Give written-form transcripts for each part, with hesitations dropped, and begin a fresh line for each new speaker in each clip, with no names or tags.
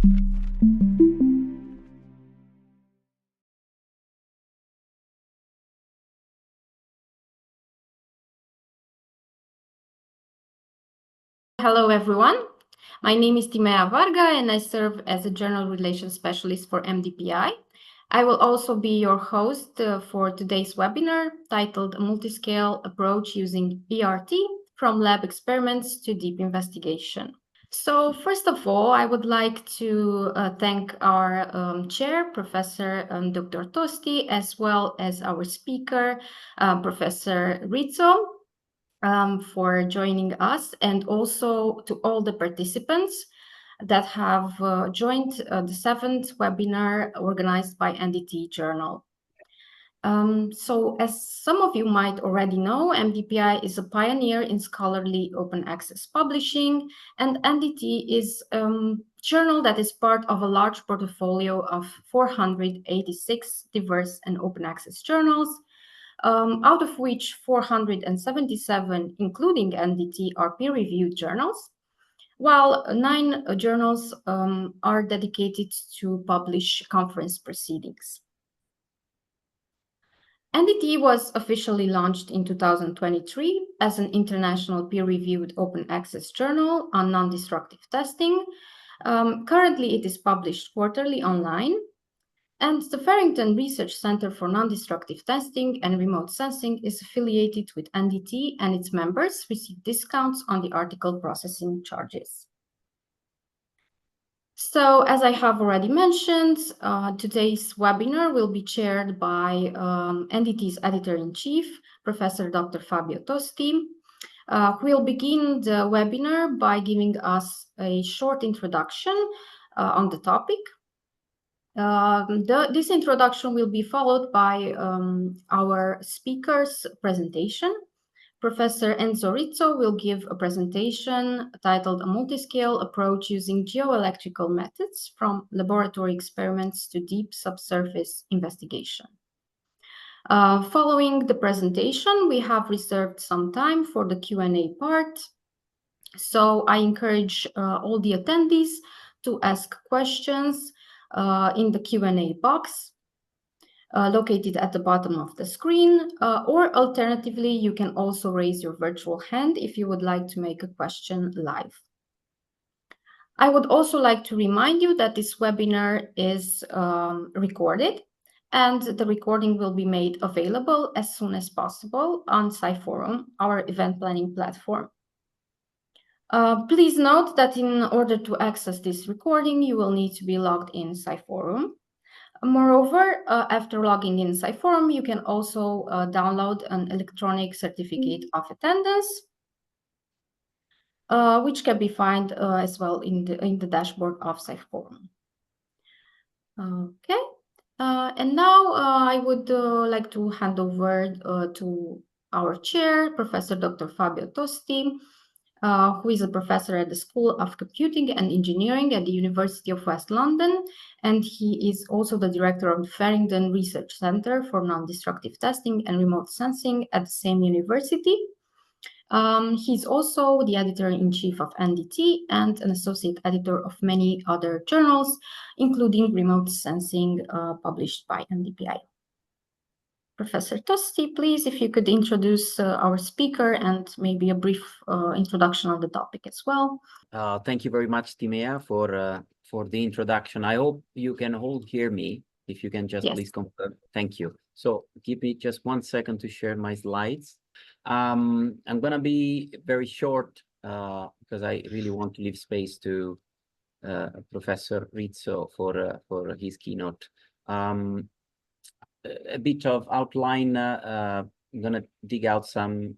Hello, everyone. My name is Timea Varga, and I serve as a Journal Relations Specialist for MDPI. I will also be your host for today's webinar titled A Multiscale Approach Using ERT from Lab Experiments to Deep Investigation. So first of all, I would like to thank our chair, Professor Dr. Tosti, as well as our speaker, Professor Rizzo, for joining us, and also to all the participants that have joined the 7th webinar organized by NDT Journal. So as some of you might already know, MDPI is a pioneer in scholarly open access publishing, and NDT is a journal that is part of a large portfolio of 486 diverse and open access journals, out of which 477, including NDT, are peer-reviewed journals, while 9 journals are dedicated to publish conference proceedings. NDT was officially launched in 2023 as an international peer-reviewed open access journal on non-destructive testing. Currently, it is published quarterly online, and the Farrington Research Center for Non-Destructive Testing and Remote Sensing is affiliated with NDT, and its members receive discounts on the article processing charges. So, as I have already mentioned, today's webinar will be chaired by NDT's Editor-in-Chief, Professor Dr. Fabio Tosti, who will begin the webinar by giving us a short introduction on the topic. This introduction will be followed by our speaker's presentation. Professor Enzo Rizzo will give a presentation titled A Multiscale Approach Using Geoelectrical Methods from Laboratory Experiments to Deep Subsurface Investigation. Following the presentation, we have reserved some time for the Q&A part. So I encourage all the attendees to ask questions in the Q&A box located at the bottom of the screen, or alternatively, you can also raise your virtual hand if you would like to make a question live. I would also like to remind you that this webinar is recorded, and the recording will be made available as soon as possible on SciForum, our event planning platform. Please note that in order to access this recording, you will need to be logged in SciForum. Moreover, after logging in SciForum, you can also download an electronic certificate of attendance, which can be found as well in the dashboard of SciForum. Okay, and now I would like to hand over to our chair, Professor Dr. Fabio Tosti, who is a professor at the School of Computing and Engineering at the University of West London, and he is also the director of the Farrington Research Center for Non-Destructive Testing and Remote Sensing at the same university. He's also the editor-in-chief of NDT and an associate editor of many other journals, including Remote Sensing, published by NDPI. Professor Tosti, please, if you could introduce our speaker and maybe a brief introduction of the topic as well.
Thank you very much, Timea, for the introduction. I hope you can all hear me. If you can just please confirm. Thank you. So give me just 1 second to share my slides. I'm going to be very short because I really want to leave space to Professor Rizzo for his keynote. A bit of outline. I'm going to dig out some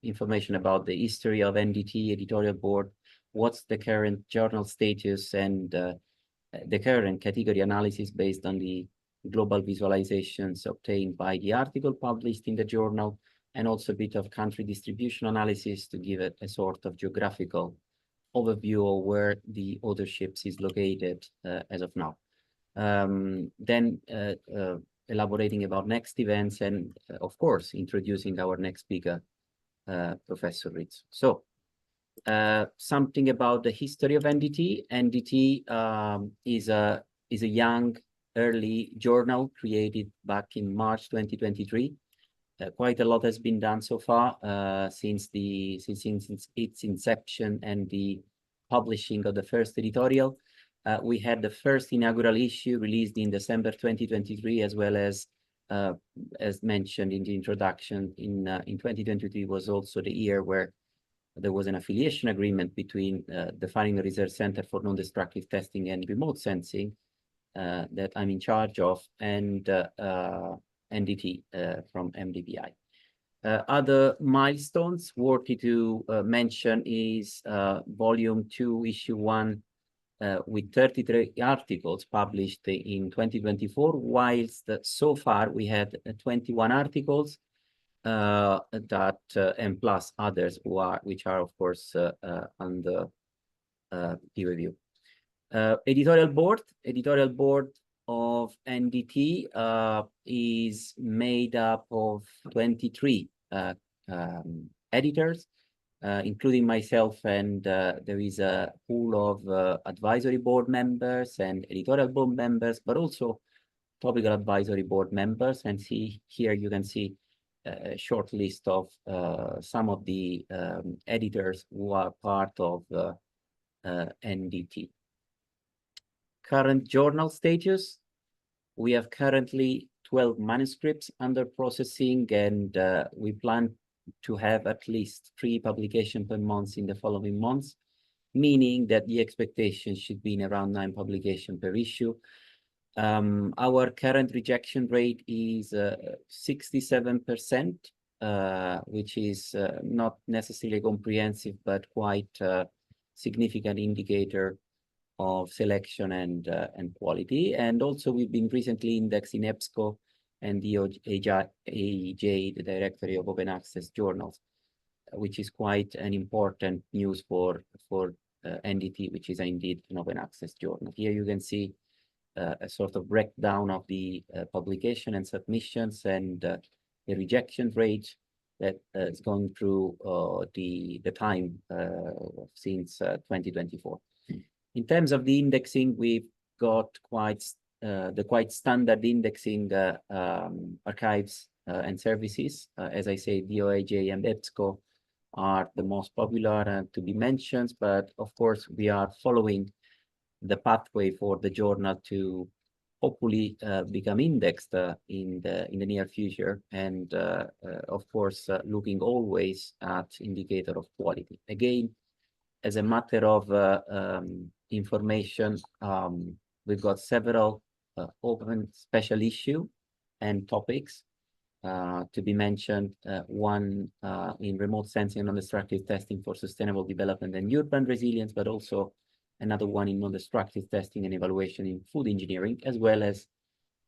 information about the history of NDT editorial board, what's the current journal status, and the current category analysis based on the global visualizations obtained by the article published in the journal, and also a bit of country distribution analysis to give it a sort of geographical overview of where the authorship is located as of now. Then elaborating about next events and, of course, introducing our next speaker, Professor Rizzo. So Something about the history of NDT. NDT is a young, early journal created back in March 2023. Quite a lot has been done so far since its inception and the publishing of the first editorial. We had the first inaugural issue released in December 2023, as well as mentioned in the introduction, in 2023 was also the year where there was an affiliation agreement between the Firing Research Center for Non-Destructive Testing and Remote Sensing that I'm in charge of, and NDT from MDPI. Other milestones worthy to mention is Volume 2, Issue 1, with 33 articles published in 2024, whilst so far we had 21 articles and plus others which are of course under peer review. Editorial board of NDT is made up of 23 editors, including myself, and there is a pool of advisory board members and editorial board members, but also topical advisory board members. And here you can see a short list of some of the editors who are part of NDT. Current journal status: we have currently 12 manuscripts under processing, and we plan to have at least 3 publications per month in the following months, meaning that the expectation should be in around 9 publications per issue. Our current rejection rate is 67%, which is not necessarily comprehensive, but quite a significant indicator of selection and quality. And also we've been recently indexed in EBSCO and the AEJ, the Directory of Open Access Journals, which is quite an important news for NDT, which is indeed an open access journal. Here you can see a sort of breakdown of the publication and submissions and the rejection rate that is going through the time since 2024. In terms of the indexing, we've got quite standard indexing archives and services. As I say, DOAJ and EBSCO are the most popular to be mentioned, but of course we are following the pathway for the journal to hopefully become indexed in the near future, and of course looking always at indicator of quality. Again, as a matter of information, we've got several open special issue and topics to be mentioned. One in remote sensing and non-destructive testing for sustainable development and urban resilience, but also another one in non-destructive testing and evaluation in food engineering, as well as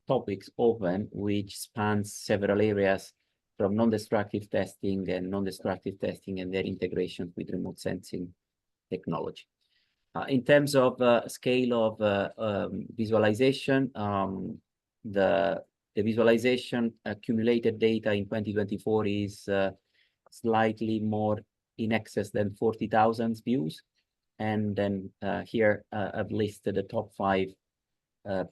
topics open, which spans several areas from non-destructive testing and their integration with remote sensing technology. In terms of scale of visualization, the visualization accumulated data in 2024 is slightly more in excess than 40,000 views. And then here I've listed the top 5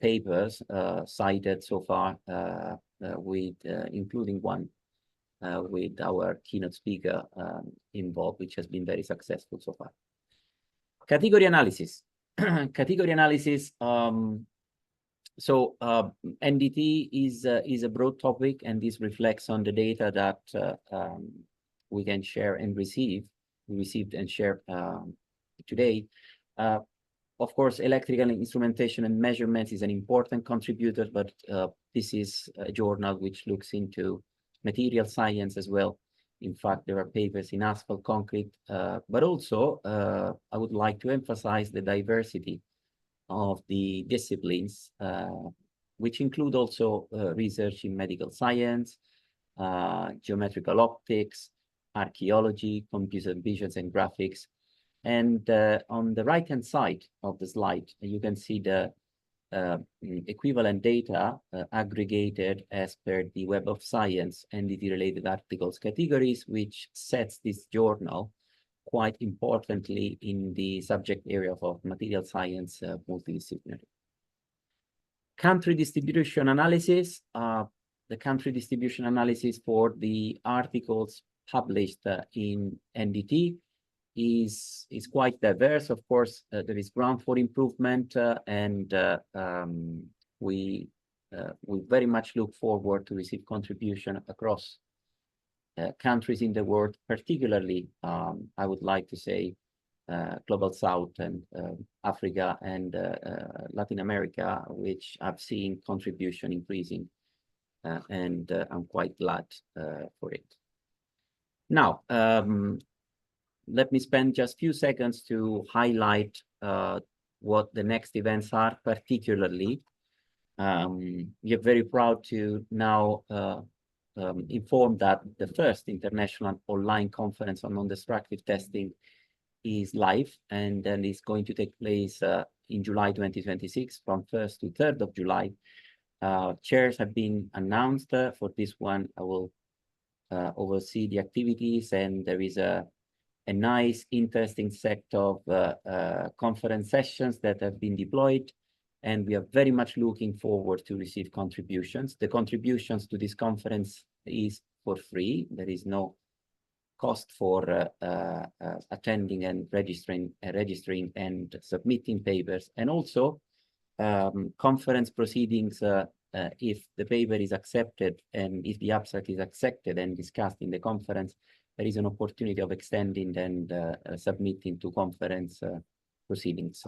papers cited so far, with including one with our keynote speaker involved, which has been very successful so far. Category analysis. Category analysis. So NDT is a broad topic, and this reflects on the data that we can share and received and shared today. Of course, electrical instrumentation and measurements is an important contributor, but this is a journal which looks into material science as well. In fact, there are papers in asphalt concrete, but also I would like to emphasize the diversity of the disciplines, which include also research in medical science, geometrical optics, archaeology, computer vision and graphics. And on the right-hand side of the slide, you can see the equivalent data aggregated as per the Web of Science NDT related articles categories, which sets this journal quite importantly in the subject area of material science multidisciplinary. Country distribution analysis. The country distribution analysis for the articles published in NDT is quite diverse. Of course, there is ground for improvement, and we very much look forward to receive contribution across countries in the world, particularly, I would like to say, Global South and Africa and Latin America, which I've seen contribution increasing, and I'm quite glad for it. Now, let me spend just a few seconds to highlight what the next events are, particularly. We are very proud to now inform that the first international online conference on non-destructive testing is live, and then it's going to take place in July 2026 from 1st to 3rd of July. Chairs have been announced for this one. I will oversee the activities, and there is a nice, interesting set of conference sessions that have been deployed, and we are very much looking forward to receive contributions. The contributions to this conference is for free. There is no cost for attending and registering and submitting papers, and also conference proceedings. If the paper is accepted and if the abstract is accepted and discussed in the conference, there is an opportunity of extending and submitting to conference proceedings.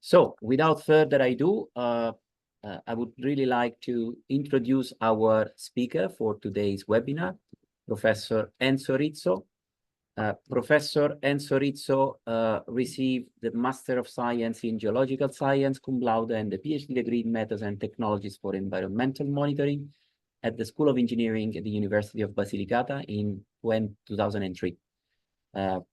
So without further ado, I would really like to introduce our speaker for today's webinar, Professor Enzo Rizzo. Professor Enzo Rizzo received the Master of Science in Geological Science, cum laude, and the PhD degree in Methods and Technologies for Environmental Monitoring at the School of Engineering at the University of Basilicata in 2003.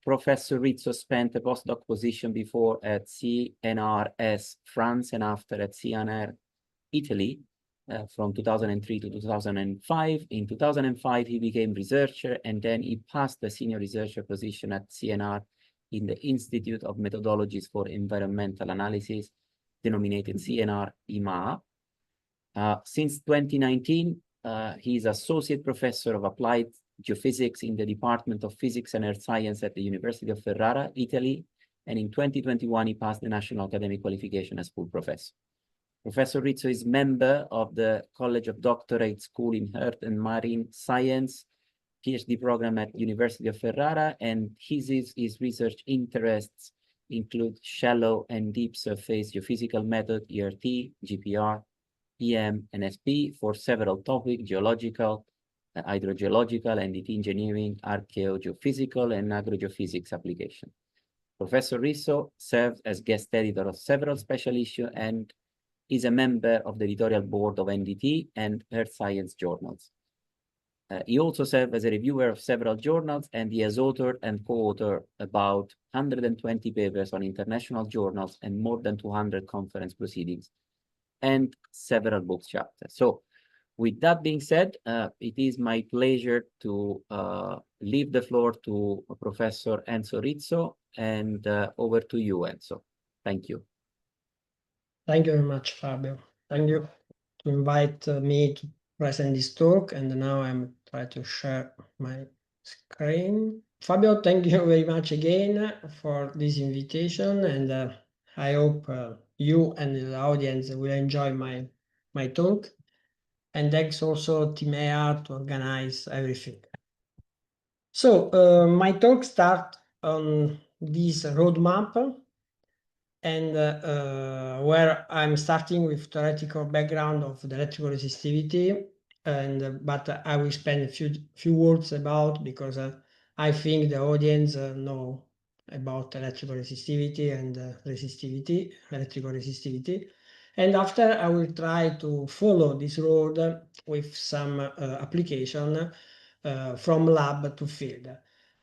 Professor Rizzo spent a postdoc position before at CNRS France and after at CNR Italy from 2003 to 2005. In 2005, he became researcher, and then he passed the senior researcher position at CNR in the Institute of Methodologies for Environmental Analysis, denominated CNR-IMA. Since 2019, he is Associate Professor of Applied Geophysics in the Department of Physics and Earth Science at the University of Ferrara, Italy, and in 2021, he passed the National Academic Qualification as full professor. Professor Rizzo is member of the College of Doctorate School in Earth and Marine Science, PhD program at University of Ferrara, and his research interests include shallow and deep surface geophysical method, ERT, GPR, EM, and SP for several topics: geological, hydrogeological, NDT engineering, archaeogeophysical, and agrogeophysics application. Professor Rizzo serves as guest editor of several special issues and is a member of the editorial board of NDT and Earth Science journals. He also served as a reviewer of several journals, and he has authored and co-authored about 120 papers on international journals and more than 200 conference proceedings and several book chapters. So with that being said, it is my pleasure to leave the floor to Professor Enzo Rizzo, and over to you, Enzo. Thank you.
Thank you very much, Fabio. Thank you to invite me to present this talk, and now I'm trying to share my screen. Fabio, thank you very much again for this invitation, and I hope you and the audience will enjoy my talk. And thanks also to Timea to organize everything. So my talk starts on this roadmap, and where I'm starting with theoretical background of the electrical resistivity, and but I will spend a few words about, because I think the audience know about electrical resistivity and electrical resistivity. And after, I will try to follow this road with some application from lab to field.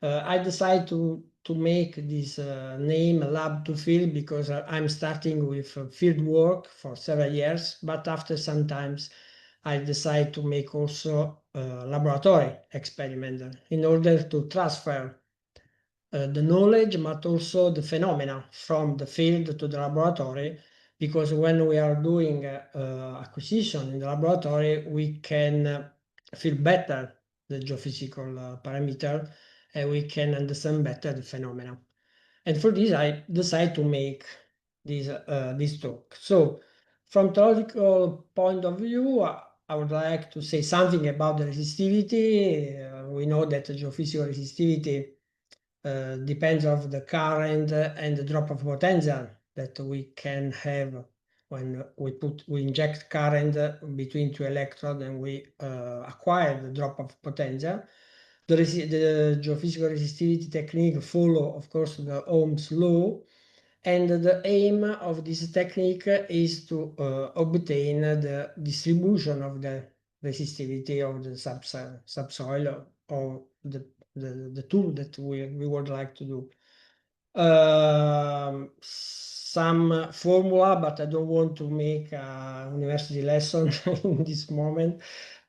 I decided to make this name lab to field because I'm starting with field work for several years, but after some times I decided to make also laboratory experiment in order to transfer the knowledge, but also the phenomena from the field to the laboratory, because when we are doing acquisition in the laboratory, we can feel better the geophysical parameter, and we can understand better the phenomena. And for this, I decided to make this talk. So, from theoretical point of view, I would like to say something about the resistivity. We know that geophysical resistivity depends on the current and the drop of potential that we can have when we inject current between two electrodes and we acquire the drop of potential. The geophysical resistivity technique follow, of course, the Ohm's law, and the aim of this technique is to obtain the distribution of the resistivity of the subsoil or the tool that we would like to do. Some formula, but I don't want to make a university lesson in this moment,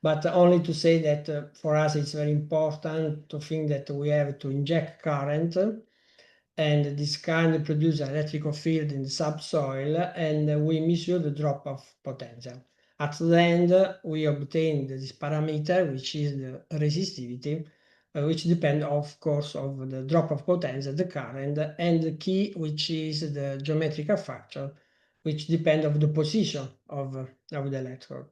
but only to say that for us it's very important to think that we have to inject current, and this current produces an electrical field in the subsoil, and we measure the drop of potential. At the end, we obtain this parameter, which is the resistivity, which depends, of course, of the drop of potential, the current, and the key, which is the geometrical factor, which depends on the position of the electrode.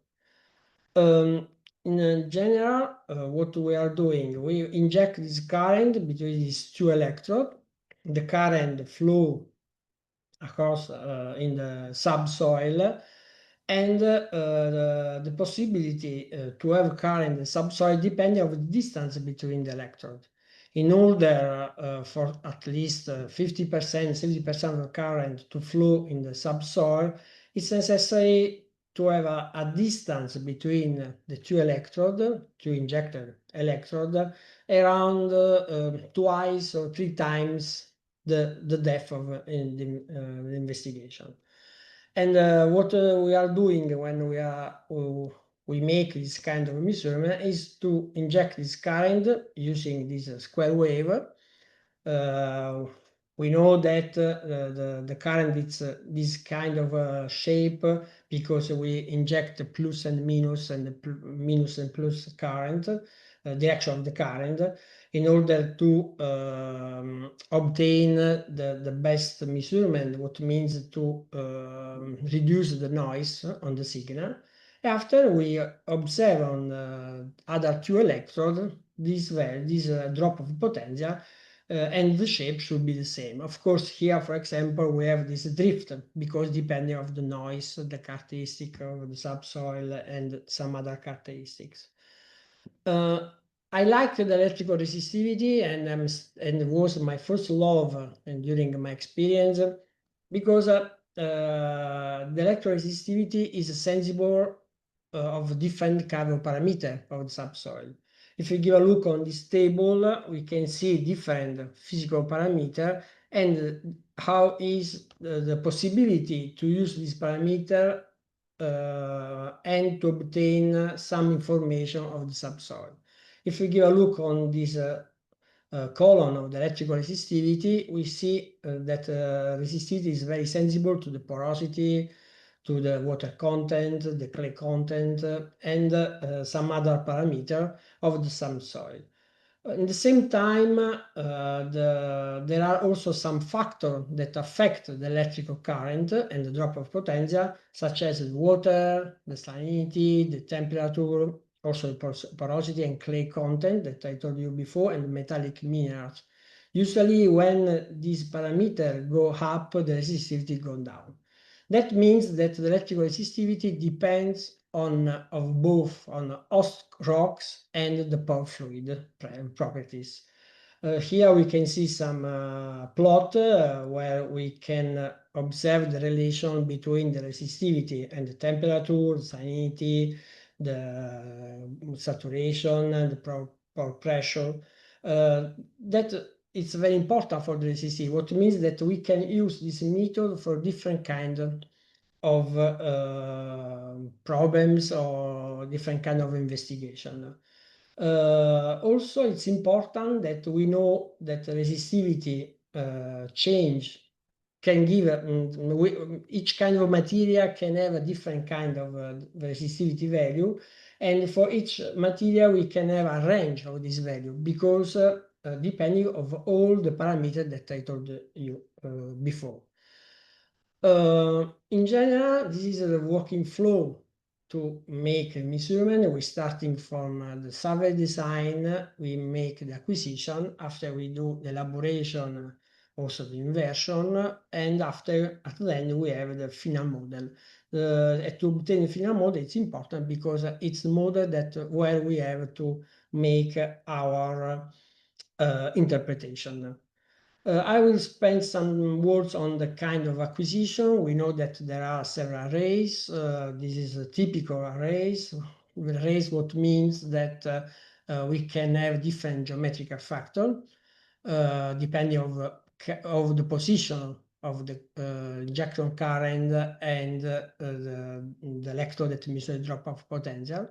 In general, what we are doing, we inject this current between these two electrodes. The current flow across in the subsoil, and the possibility to have current in subsoil depending on the distance between the electrodes. In order for at least 50%, 60% of the current to flow in the subsoil, it's necessary to have a distance between the two electrodes, two injected electrodes, around twice or three times the depth of the investigation. And what we are doing when we make this kind of measurement is to inject this current using this square wave. We know that the current is this kind of shape because we inject plus and minus and minus and plus current, direction of the current, in order to obtain the best measurement, what means to reduce the noise on the signal. After we observe on other two electrodes this drop of potential, and the shape should be the same. Of course, here, for example, we have this drift because depending on the noise, the characteristic of the subsoil, and some other characteristics. I like the electrical resistivity, and it was my first love during my experience, because the electrical resistivity is sensible of different kind of parameter of the subsoil. If we give a look on this table, we can see different physical parameter and how is the possibility to use this parameter and to obtain some information of the subsoil. If we give a look on this column of the electrical resistivity, we see that resistivity is very sensible to the porosity, to the water content, the clay content, and some other parameter of the subsoil. In the same time, there are also some factors that affect the electrical current and the drop of potential, such as the water, the salinity, the temperature, also the porosity and clay content that I told you before, and metallic minerals. Usually when these parameters go up, the resistivity goes down. That means that the electrical resistivity depends on both on host rocks and the pore fluid properties. Here we can see some plot where we can observe the relation between the resistivity and the temperature, the salinity, the saturation, and the pore pressure. That it's very important for the resistivity, what means that we can use this method for different kind of problems or different kind of investigation. Also, it's important that we know that resistivity change can give each kind of material can have a different kind of resistivity value, and for each material we can have a range of this value because depending of all the parameters that I told you before. In general, this is the working flow to make a measurement. We're starting from the survey design, we make the acquisition, after we do the elaboration, also the inversion, and after at the end we have the final model. To obtain the final model, it's important because it's the model that where we have to make our interpretation. I will spend some words on the kind of acquisition. We know that there are several arrays. This is a typical arrays. Arrays what means that we can have different geometrical factor depending of the position of the injection current and the electrode that measures the drop-off potential.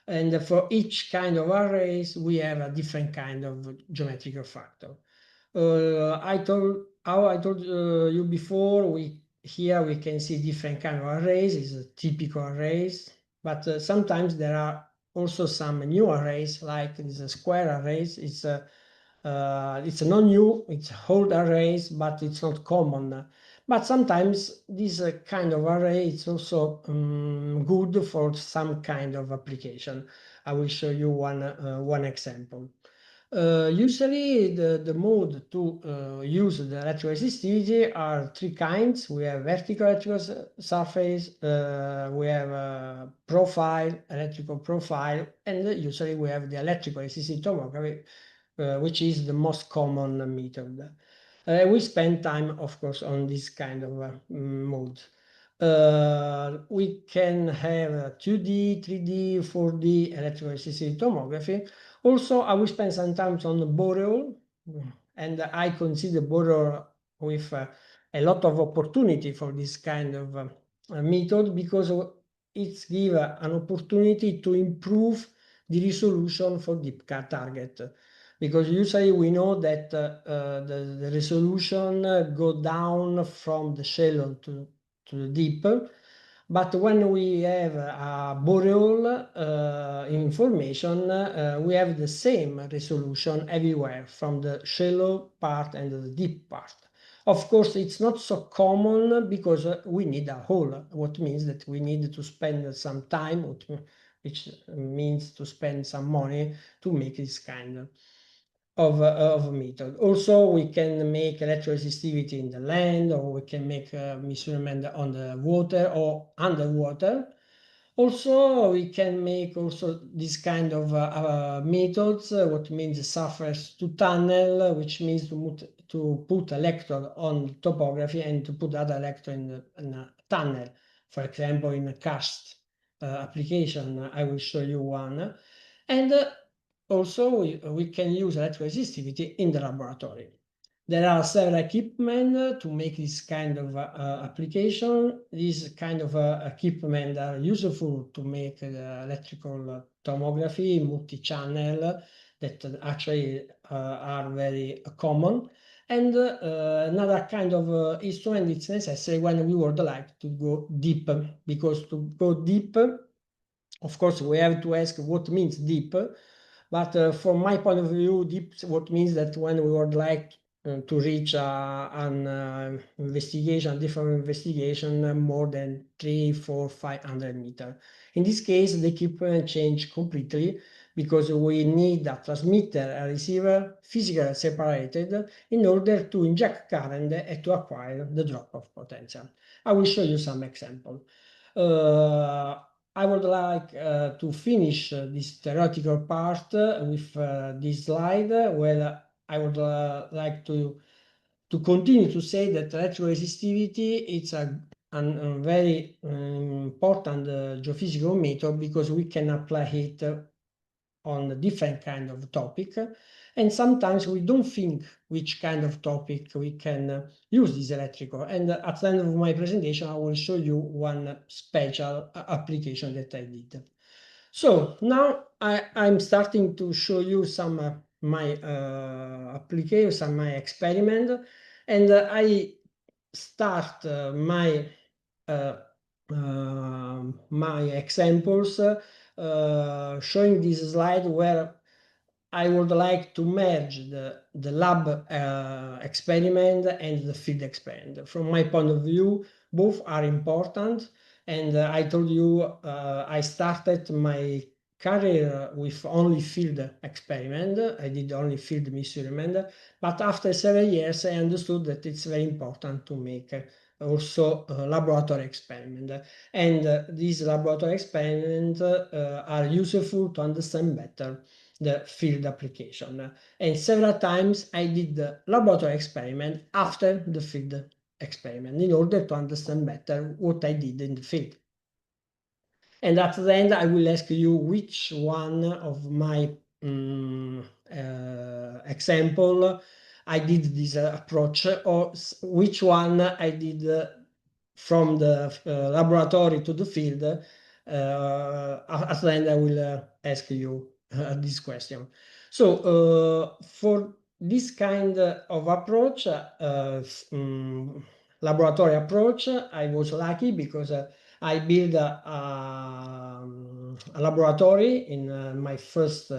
And for each kind of arrays, we have a different kind of geometrical factor. I told you before, here we can see different kind of arrays. It's a typical arrays, but sometimes there are also some new arrays, like this square arrays. It's not new, it's old arrays, but it's not common. But sometimes this kind of array is also good for some kind of application. I will show you one example. Usually the mode to use the electroresistivity are three kinds. We have vertical electrical surface, we have profile, electrical profile, and usually we have the electrical resistive tomography, which is the most common method. We spend time, of course, on this kind of mode. We can have 2D, 3D, 4D electrical resistive tomography. Also, I will spend some time on boreal, and I consider boreal with a lot of opportunity for this kind of method because it gives an opportunity to improve the resolution for deep target. Because usually we know that the resolution go down from the shallow to the deep, but when we have a boreal information, we have the same resolution everywhere from the shallow part and the deep part. Of course, it's not so common because we need a hole, what means that we need to spend some time, which means to spend some money to make this kind of method. Also, we can make electroresistivity in the land, or we can make measurement on the water or underwater. Also, we can make also this kind of methods, what means surface to tunnel, which means to put electrode on topography and to put other electrode in a tunnel. For example, in a karst application, I will show you one. And also, we can use electroresistivity in the laboratory. There are several equipment to make this kind of application. These kind of equipment are useful to make electrical tomography, multi-channel, that actually are very common. And another kind of instrument is necessary when we would like to go deep, because to go deep, of course, we have to ask what means deep. But from my point of view, deep what means that when we would like to reach an investigation, different investigation, more than 300, 400, 500 meters. In this case, the equipment change completely because we need a transmitter, a receiver, physically separated in order to inject current and to acquire the drop-off potential. I will show you some example. I would like to finish this theoretical part with this slide, where I would like to continue to say that electroresistivity is a very important geophysical method because we can apply it on a different kind of topic, and sometimes we don't think which kind of topic we can use this electrical. And at the end of my presentation, I will show you one special application that I did. So now I'm starting to show you some my application, some my experiment, and I start my my examples showing this slide where I would like to merge the lab experiment and the field experiment. From my point of view, both are important. And I told you I started my career with only field experiment. I did only field measurement. But after several years, I understood that it's very important to make also laboratory experiment. And these laboratory experiments are useful to understand better the field application. And several times I did the laboratory experiment after the field experiment in order to understand better what I did in the field. And at the end, I will ask you which one of my example I did this approach, or which one I did from the laboratory to the field. At the end, I will ask you this question. So for this kind of approach, laboratory approach, I was lucky because I built a laboratory in my first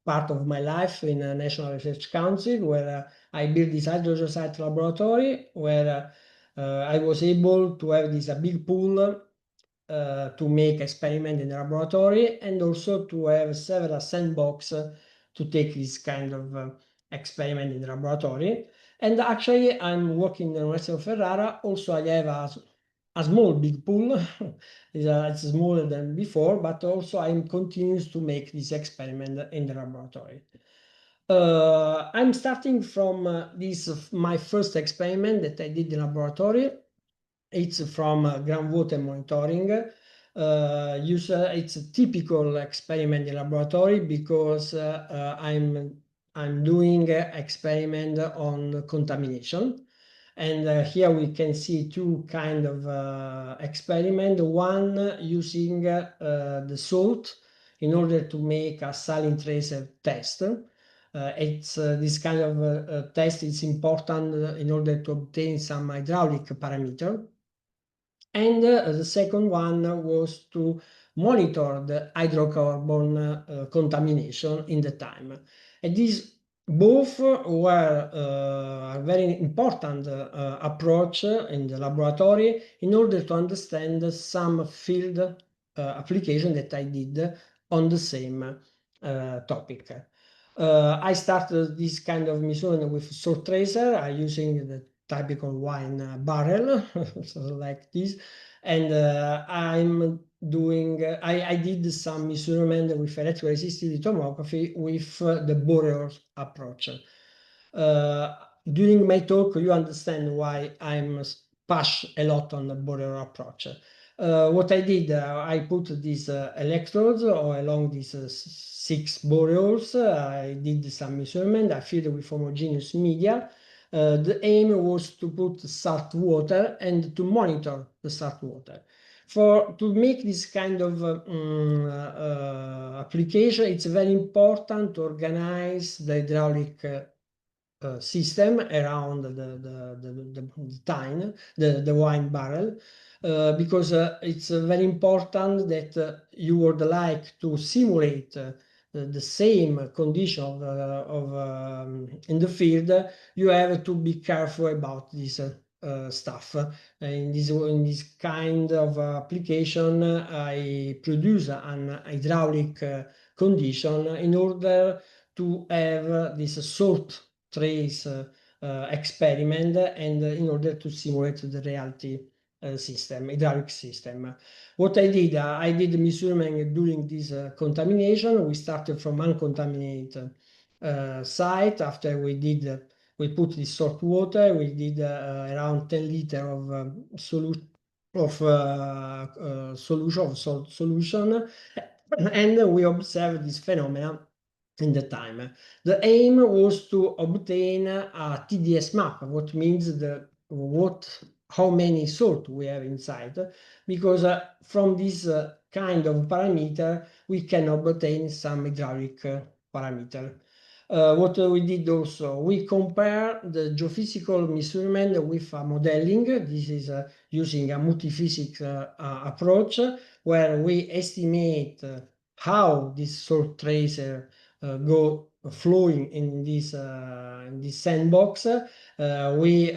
part of my life in a National Research Council, where I built this hydrogen site laboratory, where I was able to have this a big pool to make experiment in the laboratory, and also to have several sandbox to take this kind of experiment in the laboratory. And actually, I'm working in the University of Ferrara. Also, I have a small big pool. It's smaller than before, but also I'm continuous to make this experiment in the laboratory. I'm starting from this my first experiment that I did in laboratory. It's from groundwater monitoring. It's a typical experiment in laboratory because I'm doing experiment on contamination. And here we can see two kind of experiment. One using the salt in order to make a saline tracer test. It's this kind of test is important in order to obtain some hydraulic parameter. And the second one was to monitor the hydrocarbon contamination in the time. And these both were a very important approach in the laboratory in order to understand some field application that I did on the same topic. I started this kind of measurement with salt tracer. I using the typical wine barrel, so like this. And I'm doing, I did some measurement with electroresistive tomography with the Borer approach. During my talk, you understand why I'm push a lot on the Borer approach. What I did, I put these electrodes along these 6 borers. I did some measurement. I filled with homogeneous media. The aim was to put salt water and to monitor the salt water. To make this kind of application, it's very important to organize the hydraulic system around the wine barrel, because it's very important that you would like to simulate the same condition in the field. You have to be careful about this stuff. In this kind of application, I produce an hydraulic condition in order to have this salt trace experiment, and in order to simulate the reality system, hydraulic system. What I did measurement during this contamination. We started from uncontaminated site. After we put the salt water, we did around 10 liters of solution of salt solution, and we observed this phenomenon in the time. The aim was to obtain a TDS map, what means what how many salt we have inside, because from this kind of parameter we can obtain some hydraulic parameter. What we did also, we compare the geophysical measurement with modeling. This is using a multi-physics approach, where we estimate how this salt tracer go flowing in this sandbox. We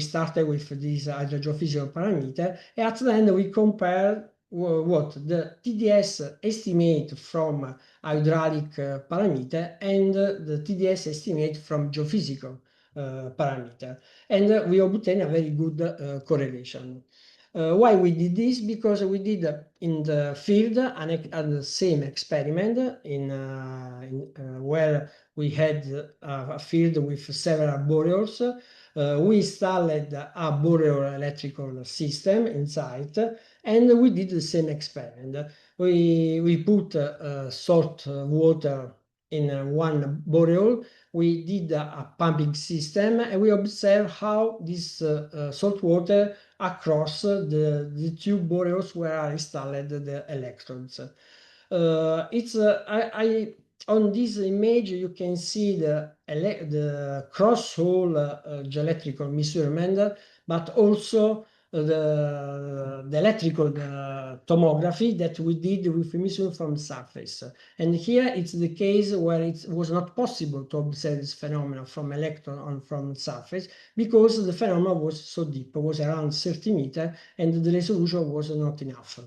started with this hydrogeophysical parameter, and at the end we compare what the TDS estimate from hydraulic parameter and the TDS estimate from geophysical parameter, and we obtain a very good correlation. Why we did this? Because we did in the field the same experiment where we had a field with several boreholes. We installed a borehole electrical system inside, and we did the same experiment. We put salt water in one borehole. We did a pumping system, and we observed how this salt water across the two boreholes where are installed the electrodes. On this image you can see the cross-hole geoelectrical measurement, but also the electrical tomography that we did with emission from surface. And here it's the case where it was not possible to observe this phenomenon from electron from surface, because the phenomenon was so deep, it was around 30 meters, and the resolution was not enough.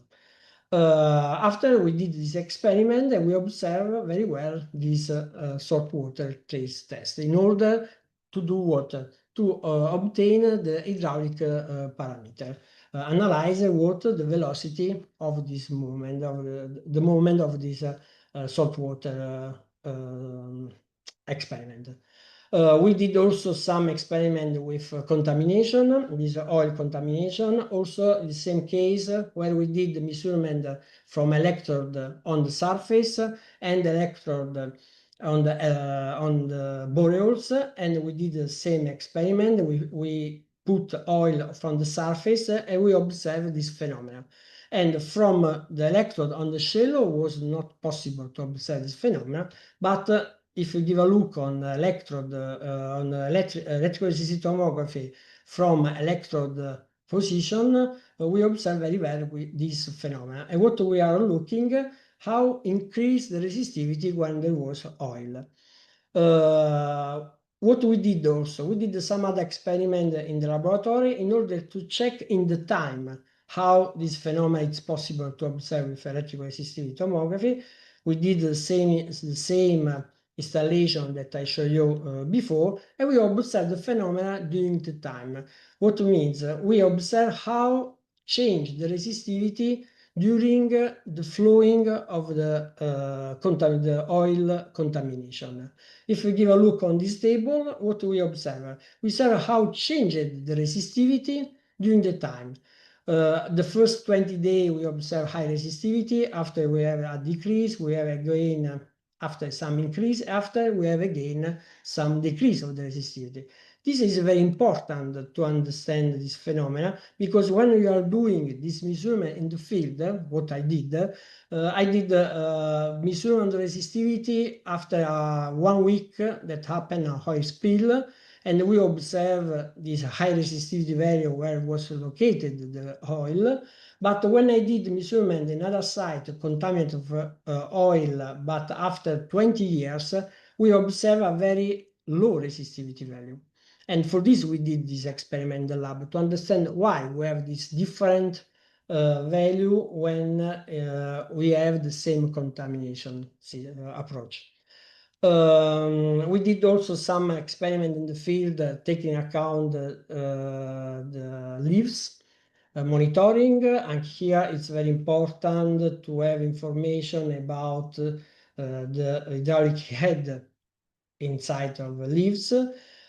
After we did this experiment, we observed very well this saltwater trace test in order to do what? To obtain the hydraulic parameter, analyze what the velocity of this movement, of the movement of this saltwater experiment. We did also some experiment with contamination, with oil contamination. Also the same case where we did the measurement from electrode on the surface and electrode on the boreholes, and we did the same experiment. We put oil from the surface and we observed this phenomenon. And from the electrode on the shallow was not possible to observe this phenomenon, but if you give a look on electrode on electrical resistive tomography from electrode position, we observe very well this phenomena. And what we are looking, how increase the resistivity when there was oil. What we did also, we did some other experiment in the laboratory in order to check in the time how this phenomenon is possible to observe with electrical resistivity tomography. We did the same installation that I showed you before, and we observe the phenomena during the time. What means we observe how change the resistivity during the flowing of the oil contamination. If we give a look on this table, what we observe? We observe how changed the resistivity during the time. The first 20 days we observe high resistivity. After we have a decrease, we have again after some increase, after we have again some decrease of the resistivity. This is very important to understand this phenomena, because when you are doing this measurement in the field, what I did measurement resistivity after 1 week that happened an oil spill, and we observe this high resistivity value where was located the oil. But when I did measurement in another site, contaminant of oil, but after 20 years, we observe a very low resistivity value. And for this, we did this experiment in the lab to understand why we have this different value when we have the same contamination approach. We did also some experiment in the field taking account the leaves monitoring, and here it's very important to have information about the hydraulic head inside of the leaves.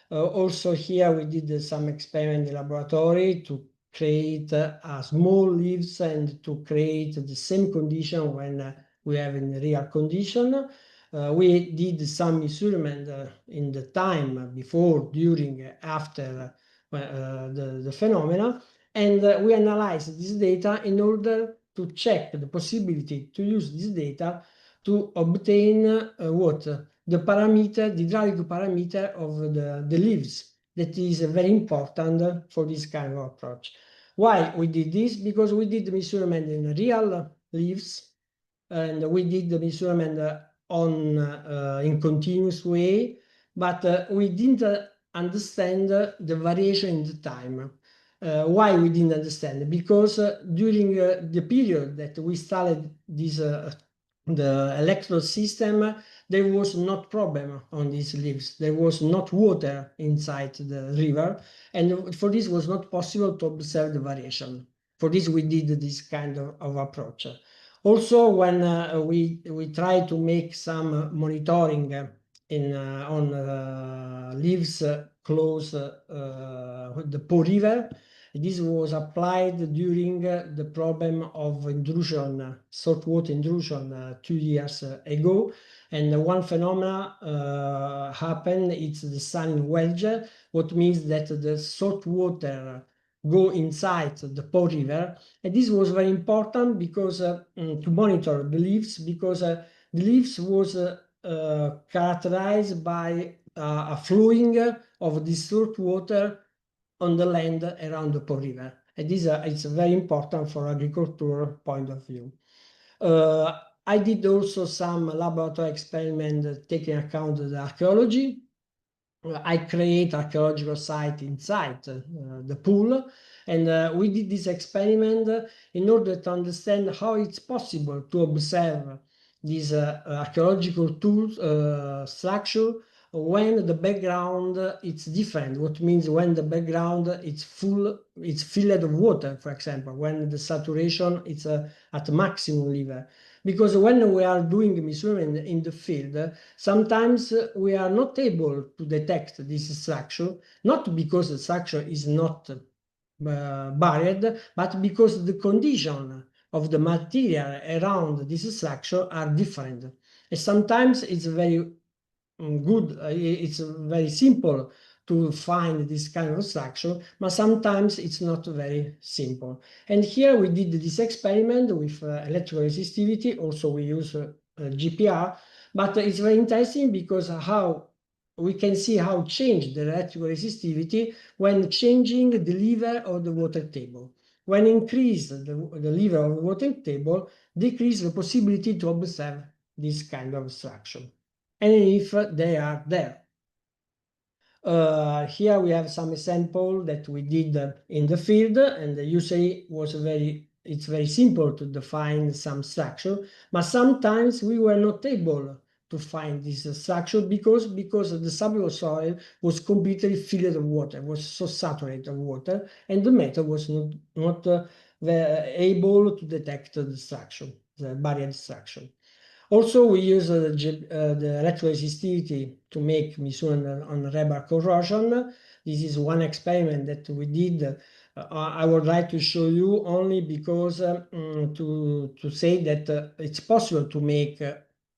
Also here we did some experiment in the laboratory to create a small leaves and to create the same condition when we have in real condition. We did some measurement in the time before, during, after the phenomena, And we analyze this data in order to check the possibility to use this data to obtain what? The parameter, the hydraulic parameter of the leaves. That is very important for this kind of approach. Why we did this? Because we did the measurement in real leaves, and we did the measurement in continuous way, but we didn't understand the variation in the time. Why we didn't understand? Because during the period that we started this the electrode system, there was not problem on these leaves. There was not water inside the river, and for this was not possible to observe the variation. For this we did this kind of approach. Also, when we try to make some monitoring on leaves close the Po River, this was applied during the problem of intrusion, saltwater intrusion 2 years ago. And one phenomena happened, it's the sun wedge, what means that the salt water go inside the Po River. And this was very important because to monitor the leaves, because the leaves was characterized by a flowing of this salt water on the land around the Po River. And this is very important for agriculture point of view. I did also some laboratory experiment taking account of the archaeology. I create archaeological site inside the pool, and we did this experiment in order to understand how it's possible to observe this archaeological tools structure when the background it's different. What means when the background it's full, it's filled of water, for example, when the saturation is at maximum level. Because when we are doing measurement in the field, sometimes we are not able to detect this structure, not because the structure is not buried, but because the condition of the material around this structure are different. And sometimes it's very good, it's very simple to find this kind of structure, but sometimes it's not very simple. And here we did this experiment with electrical resistivity. Also we use GPR, but it's very interesting because how we can see how change the electrical resistivity when changing the lever of the water table. When increase the lever of the water table, decrease the possibility to observe this kind of structure, and if they are there. Here we have some example that we did in the field, and usually it's very simple to define some structure, but sometimes we were not able to find this structure because the subsoil was completely filled with water, was so saturated with water, and the method was not able to detect the structure, the buried structure. Also, we use the electrical resistivity to make measurement on rebar corrosion. This is one experiment that we did. I would like to show you only because to say that it's possible to make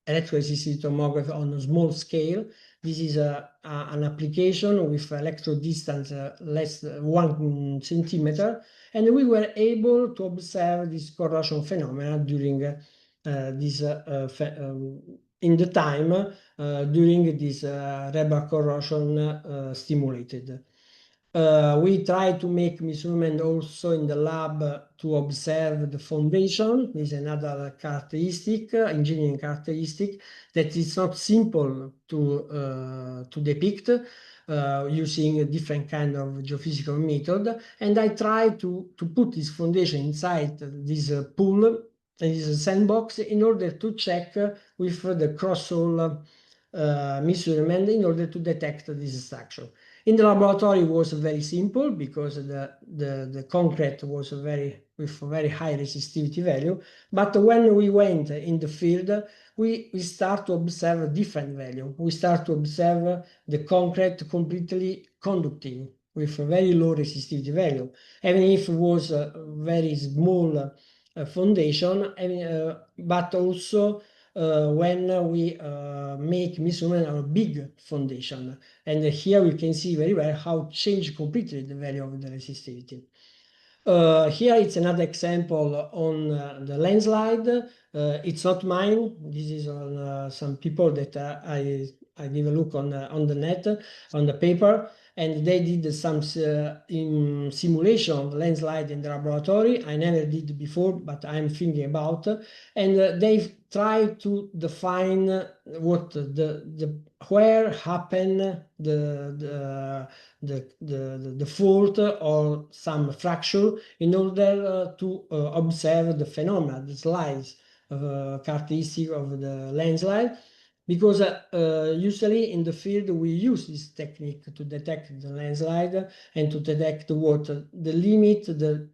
electrical resistivity tomography on a small scale. This is an application with electrode distance less than 1 centimeter, and we were able to observe this corrosion phenomena during in the time during this rebar corrosion stimulated. We try to make measurement also in the lab to observe the foundation. This is another characteristic, engineering characteristic, that is not simple to depict using a different kind of geophysical method. And I try to put this foundation inside this pool, this is a sandbox, in order to check with the cross-hole measurement in order to detect this structure. In the laboratory it was very simple because the concrete was with very high resistivity value, but when we went in the field, we start to observe a different value. We start to observe the concrete completely conductive with a very low resistivity value, even if it was a very small foundation, but also when we make measurement on a big foundation. And here we can see very well how change completely the value of the resistivity. Here it's another example on the landslide. It's not mine. This is on some people that I give a look on the net, on the paper, and they did some in simulation of landslide in the laboratory. I never did before, but I'm thinking about. And they try to define what the where happened the fault or some fracture in order to observe the phenomena, the slides characteristic of the landslide. Because usually in the field we use this technique to detect the landslide and to detect what the limit, the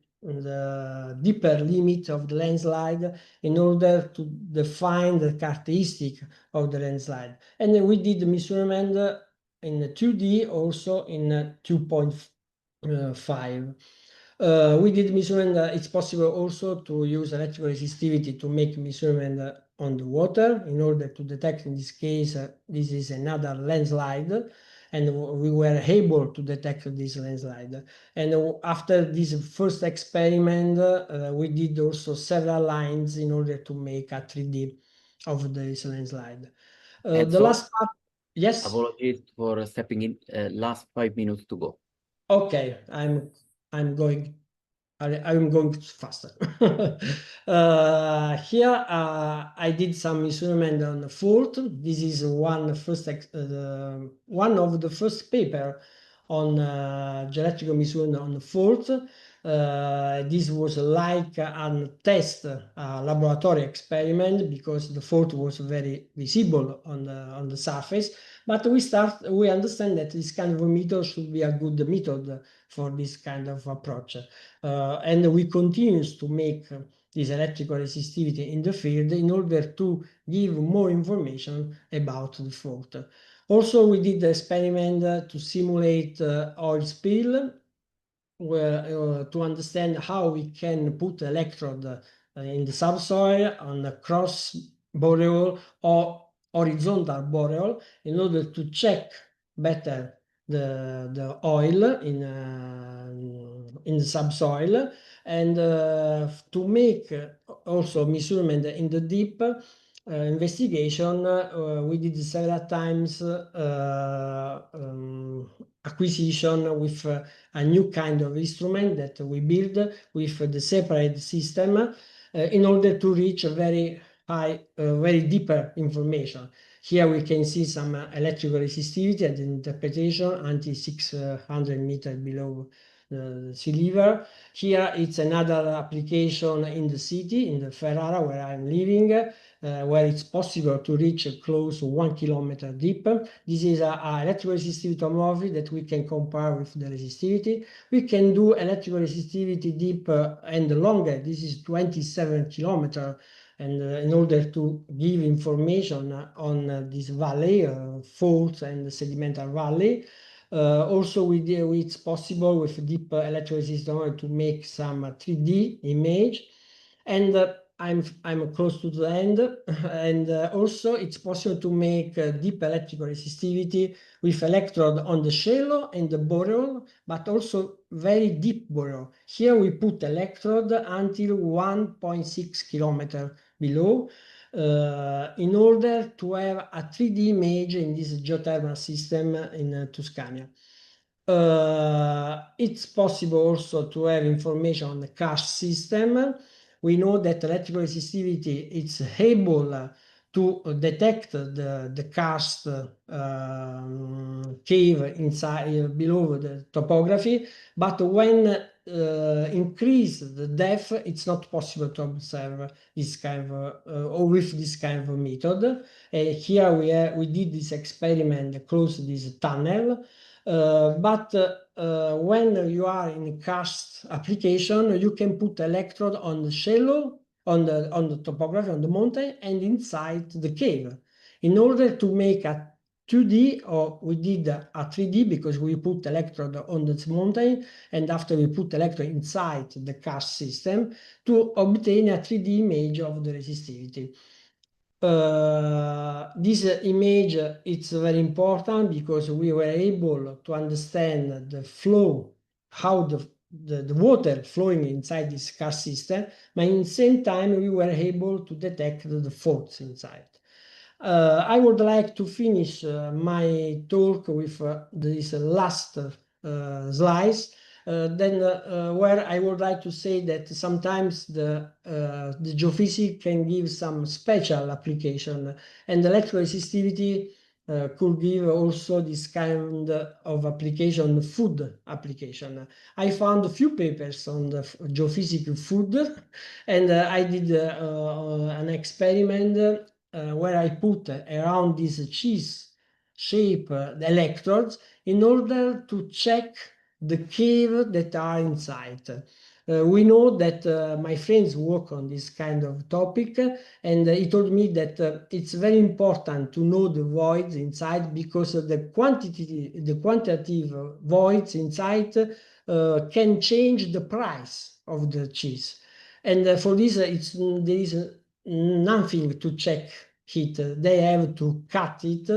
deeper limit of the landslide in order to define the characteristic of the landslide. And then we did measurement in 2D, also in 2.5. We did measurement. It's possible also to use electrical resistivity to make measurement on the water in order to detect, in this case, this is another landslide, and we were able to detect this landslide. And after this first experiment, we did also several lines in order to make a 3D of this landslide. The last part, yes?
Apologies for stepping in. Last 5 minutes to go.
Okay, I'm going faster. Here I did some measurement on the fault. This is one of the first paper on geoelectrical measurement on the fault. This was like a test laboratory experiment because the fault was very visible on the surface. But we understand that this kind of a method should be a good method for this kind of approach. And we continue to make this electrical resistivity in the field in order to give more information about the fault. Also, we did the experiment to simulate oil spill, where, to understand how we can put electrode in the subsoil on a cross boreal or horizontal boreal in order to check better the oil in the subsoil, and to make also measurement in the deep investigation. We did several times acquisition with a new kind of instrument that we build with the separate system in order to reach a very high, very deeper information. Here we can see some electrical resistivity and interpretation until 600 meters below the sea level. Here it's another application in the city, in the Ferrara where I'm living, where it's possible to reach close to 1 kilometer deep. This is a electrical resistivity tomography that we can compare with the resistivity. We can do electrical resistivity deep and longer. This is 27 kilometer. And in order to give information on this valley, faults and sedimental valley. Also, it's possible with deep electrical resistivity to make some 3D image. And I'm close to the end. And also it's possible to make deep electrical resistivity with electrode on the shallow and the boreal, but also very deep boreal. Here we put electrode until 1.6 kilometer below in order to have a 3D image in this geothermal system in Tuscany. It's possible also to have information on the karst system. We know that electrical resistivity is able to detect the karst cave inside below the topography, but when increase the depth, it's not possible to observe this kind of or with this kind of method. Here we did this experiment close to this tunnel. But when you are in karst application, you can put electrode on the shallow, on the topography, on the mountain, and inside the cave. In order to make a 2D, or we did a 3D because we put electrode on the mountain, and after we put electrode inside the karst system to obtain a 3D image of the resistivity. This image it's very important because we were able to understand the flow, how the water flowing inside this karst system, but in the same time we were able to detect the faults inside. I would like to finish my talk with this last slides. Where I would like to say that sometimes the geophysics can give some special application, and the electrical resistivity could give also this kind of application, food application. I found a few papers on the geophysics food, and I did an experiment where I put around this cheese shape the electrodes in order to check the cave that are inside. We know that my friends work on this kind of topic, and he told me that it's very important to know the voids inside, because the quantitative voids inside can change the price of the cheese. And for this, there is nothing to check it. They have to cut it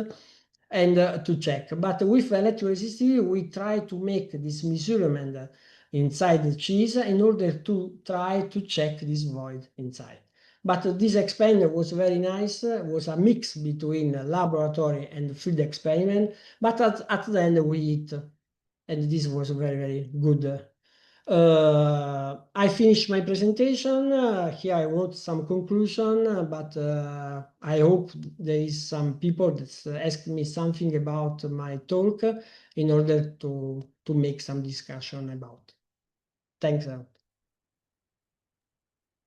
and to check. But with electroresistivity, we try to make this measurement inside the cheese in order to try to check this void inside. But this experiment was very nice. It was a mix between laboratory and field experiment. But at the end, we eat, and this was very, very good. I finished my presentation. Here I wrote some conclusion, but I hope there is some people that ask me something about my talk in order to make some discussion about. Thanks a lot.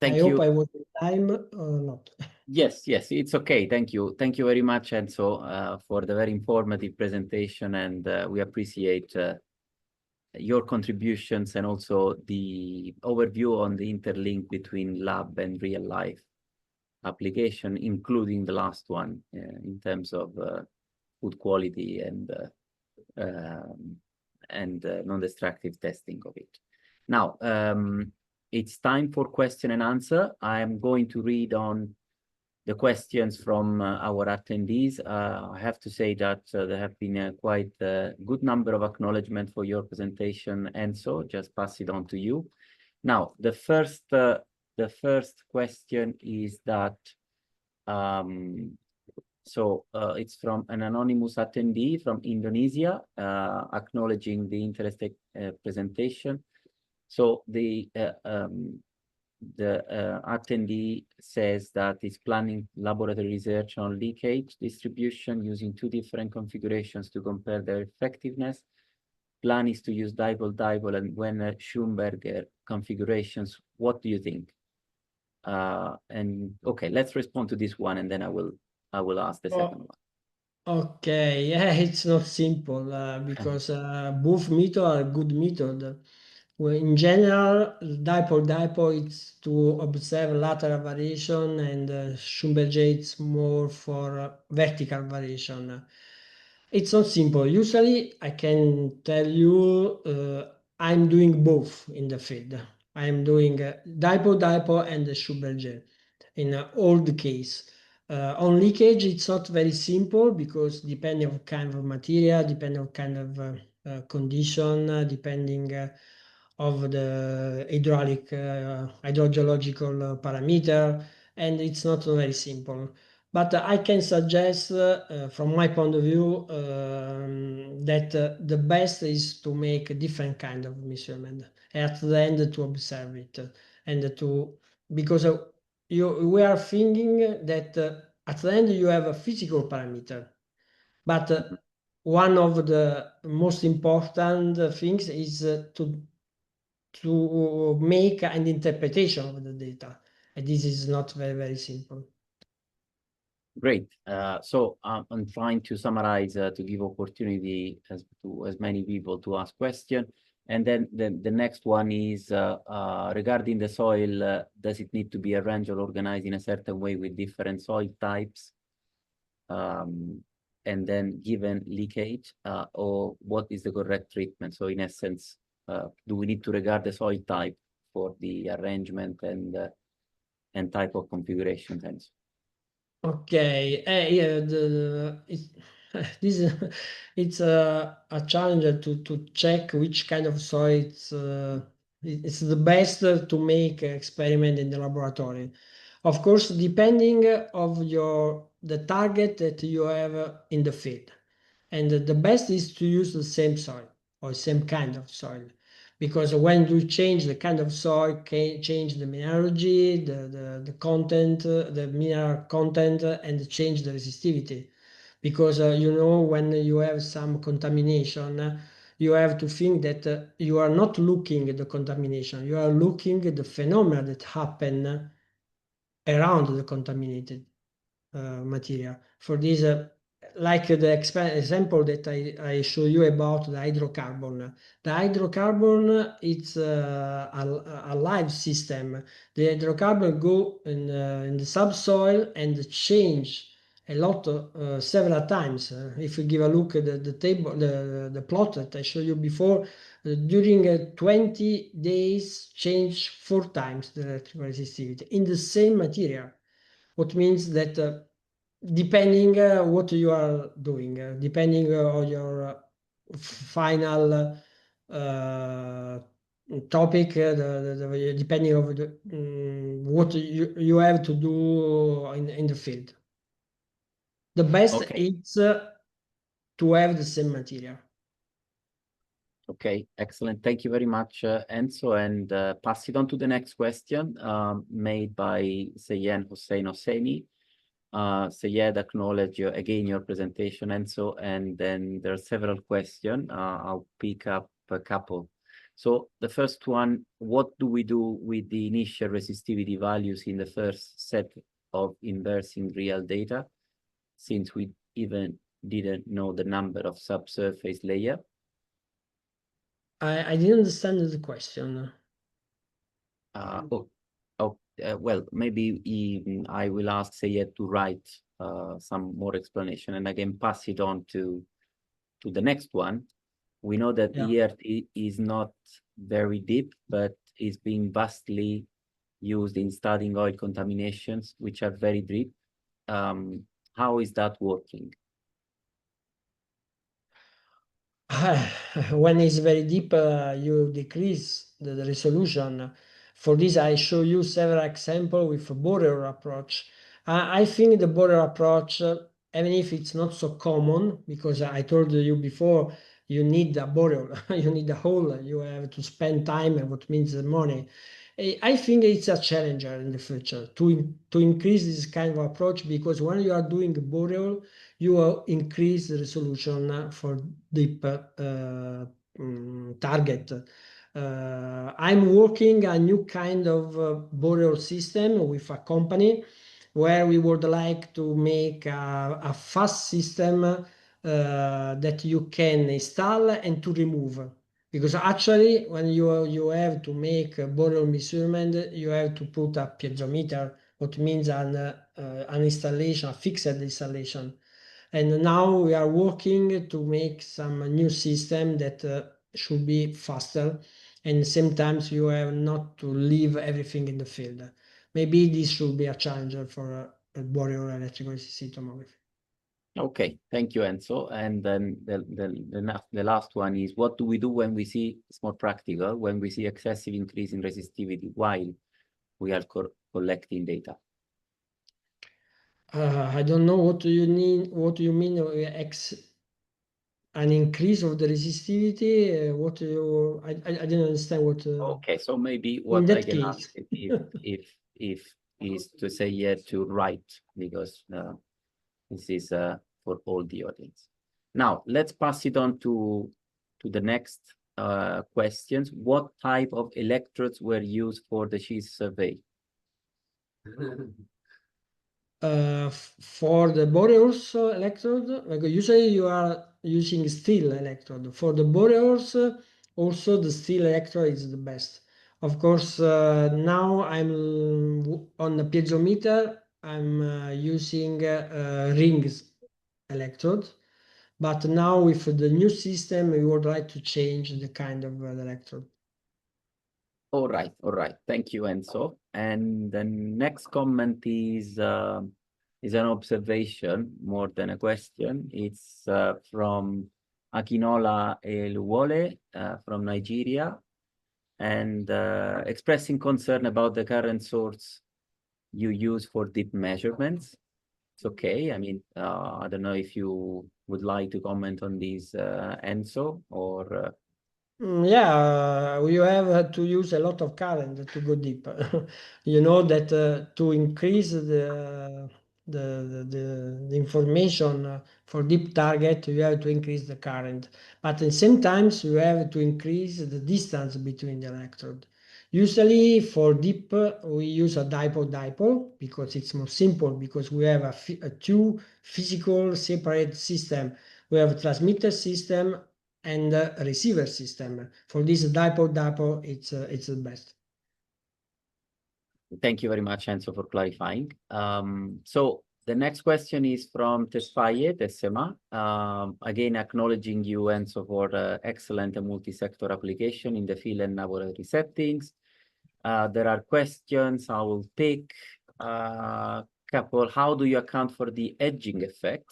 Thank
I
you.
hope I was in time or not.
Yes, it's okay. Thank you very much, Enzo, for the very informative presentation, and we appreciate your contributions and also the overview on the interlink between lab and real life application, including the last one in terms of food quality and non-destructive testing of it. Now, it's time for question and answer. I am going to read on the questions from our attendees. I have to say that there have been quite a good number of acknowledgements for your presentation, and so just pass it on to you. Now, the first question is that it's from an anonymous attendee from Indonesia, acknowledging the interesting presentation. So the attendee says that is planning laboratory research on leakage distribution using 2 different configurations to compare their effectiveness. Plan is to use dipole and Werner Schumberger configurations. What do you think? And okay, let's respond to this one, and then I will ask the second one.
Okay, yeah, it's not simple because both methods are good method. Well, in general, dipole is to observe lateral variation, and Schlumberger is more for vertical variation. It's not simple. Usually, I can tell you I'm doing both in the field. I'm doing dipole and Schlumberger in all the case. On leakage, it's not very simple because depending on kind of material, depending on kind of condition, depending of the hydrogeological parameter, and it's not very simple. But I can suggest, from my point of view, that the best is to make a different kind of measurement at the end to observe it, and because we are thinking that at the end you have a physical parameter, but one of the most important things is to make an interpretation of the data, and this is not very, very simple.
Great. So I'm trying to summarize to give opportunity to as many people to ask questions. And then the next one is regarding the soil, does it need to be arranged or organized in a certain way with different soil types? And then given leakage, or what is the correct treatment? So in essence, do we need to regard the soil type for the arrangement and type of configuration things?
Okay, yeah, it's a challenge to check which kind of soils It's the best to make experiment in the laboratory. Of course, depending of the target that you have in the field. And the best is to use the same soil or same kind of soil, because when you change the kind of soil, change the mineralogy, the content, the mineral content, and change the resistivity. Because when you have some contamination, you have to think that you are not looking at the contamination, you are looking at the phenomena that happen around the contaminated material. For this, like the example that I show you about the hydrocarbon. The hydrocarbon, it's a live system. The hydrocarbon go in the subsoil and change a lot, several times. If you give a look at the table, the plot that I showed you before, during 20 days change 4 times the electrical resistivity in the same material. What means that depending what you are doing, depending on your final topic, depending on what you have to do in the field. The best is to have the same material.
Okay, excellent. Thank you very much, Enzo, and pass it on to the next question made by Sayed Hossein Hosseini. Sayed, acknowledge again your presentation, Enzo, and then there are several questions. I'll pick up a couple. So the first one, what do we do with the initial resistivity values in the first set of inversing real data, since we even didn't know the number of subsurface layer?
I didn't understand the question.
Well, maybe I will ask Sayed to write some more explanation, and again pass it on to the next one. We know that ERT is not very deep, but is being vastly used in studying oil contaminations, which are very deep. How is that working?
When it's very deep, you decrease the resolution. For this, I show you several examples with a border approach. I think the border approach, even if it's not so common, because I told you before, you need a border, you need a hole, you have to spend time, and what means money. I think it's a challenger in the future to increase this kind of approach, because when you are doing a border, you will increase the resolution for deep target. I'm working a new kind of border system with a company where we would like to make a fast system that you can install and to remove. Because actually, when you have to make a border measurement, you have to put a piezometer, what means an installation, a fixed installation. And now we are working to make some new system that should be faster, and sometimes you have not to leave everything in the field. Maybe this should be a challenge for a border electrical resistivity tomography.
Okay, thank you, Enzo. And then the last one is, what do we do when we see, it's more practical, when we see excessive increase in resistivity while we are collecting data?
I don't know what do you mean. What do you mean? An increase of the resistivity? What do you? I didn't understand what.
Okay, so maybe what I can ask if is to say to write, because this is for all the audience. Now let's pass it on to the next questions. What type of electrodes were used for the SHIS survey?
For the Boreals electrode, like usually you are using steel electrode. For the Boreals, also the steel electrode is the best. Of course, now I'm on the piezometer, I'm using rings electrode. But now with the new system, we would like to change the kind of electrode.
All right. Thank you, Enzo. And the next comment is an observation more than a question. It's from Akinola Eluwole from Nigeria. and expressing concern about the current source you use for deep measurements. It's okay. I mean, I don't know if you would like to comment on these, Enzo, or
Yeah, you have to use a lot of current to go deep. You know that to increase the information for deep target, you have to increase the current. But at the same time, you have to increase the distance between the electrode. Usually for deep, we use a dipole because it's more simple because we have a two physical separate system. We have a transmitter system and a receiver system. For this dipole, it's the best.
thank you very much, Enzo, for clarifying. So the next question is from Tesfaye Tessema. Again, acknowledging you, Enzo, for excellent multi-sector application in the field and laboratory settings. There are questions. I will pick a couple. How do you account for the edging effect,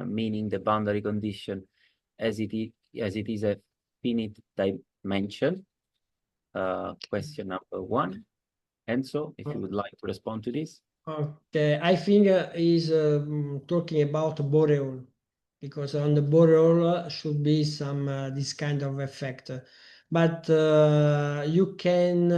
meaning the boundary condition as it is a finite dimension? Question number one. Enzo, if you would like to respond to this.
Okay, I think he's talking about boreal because on the boreal should be some this kind of effect. But you can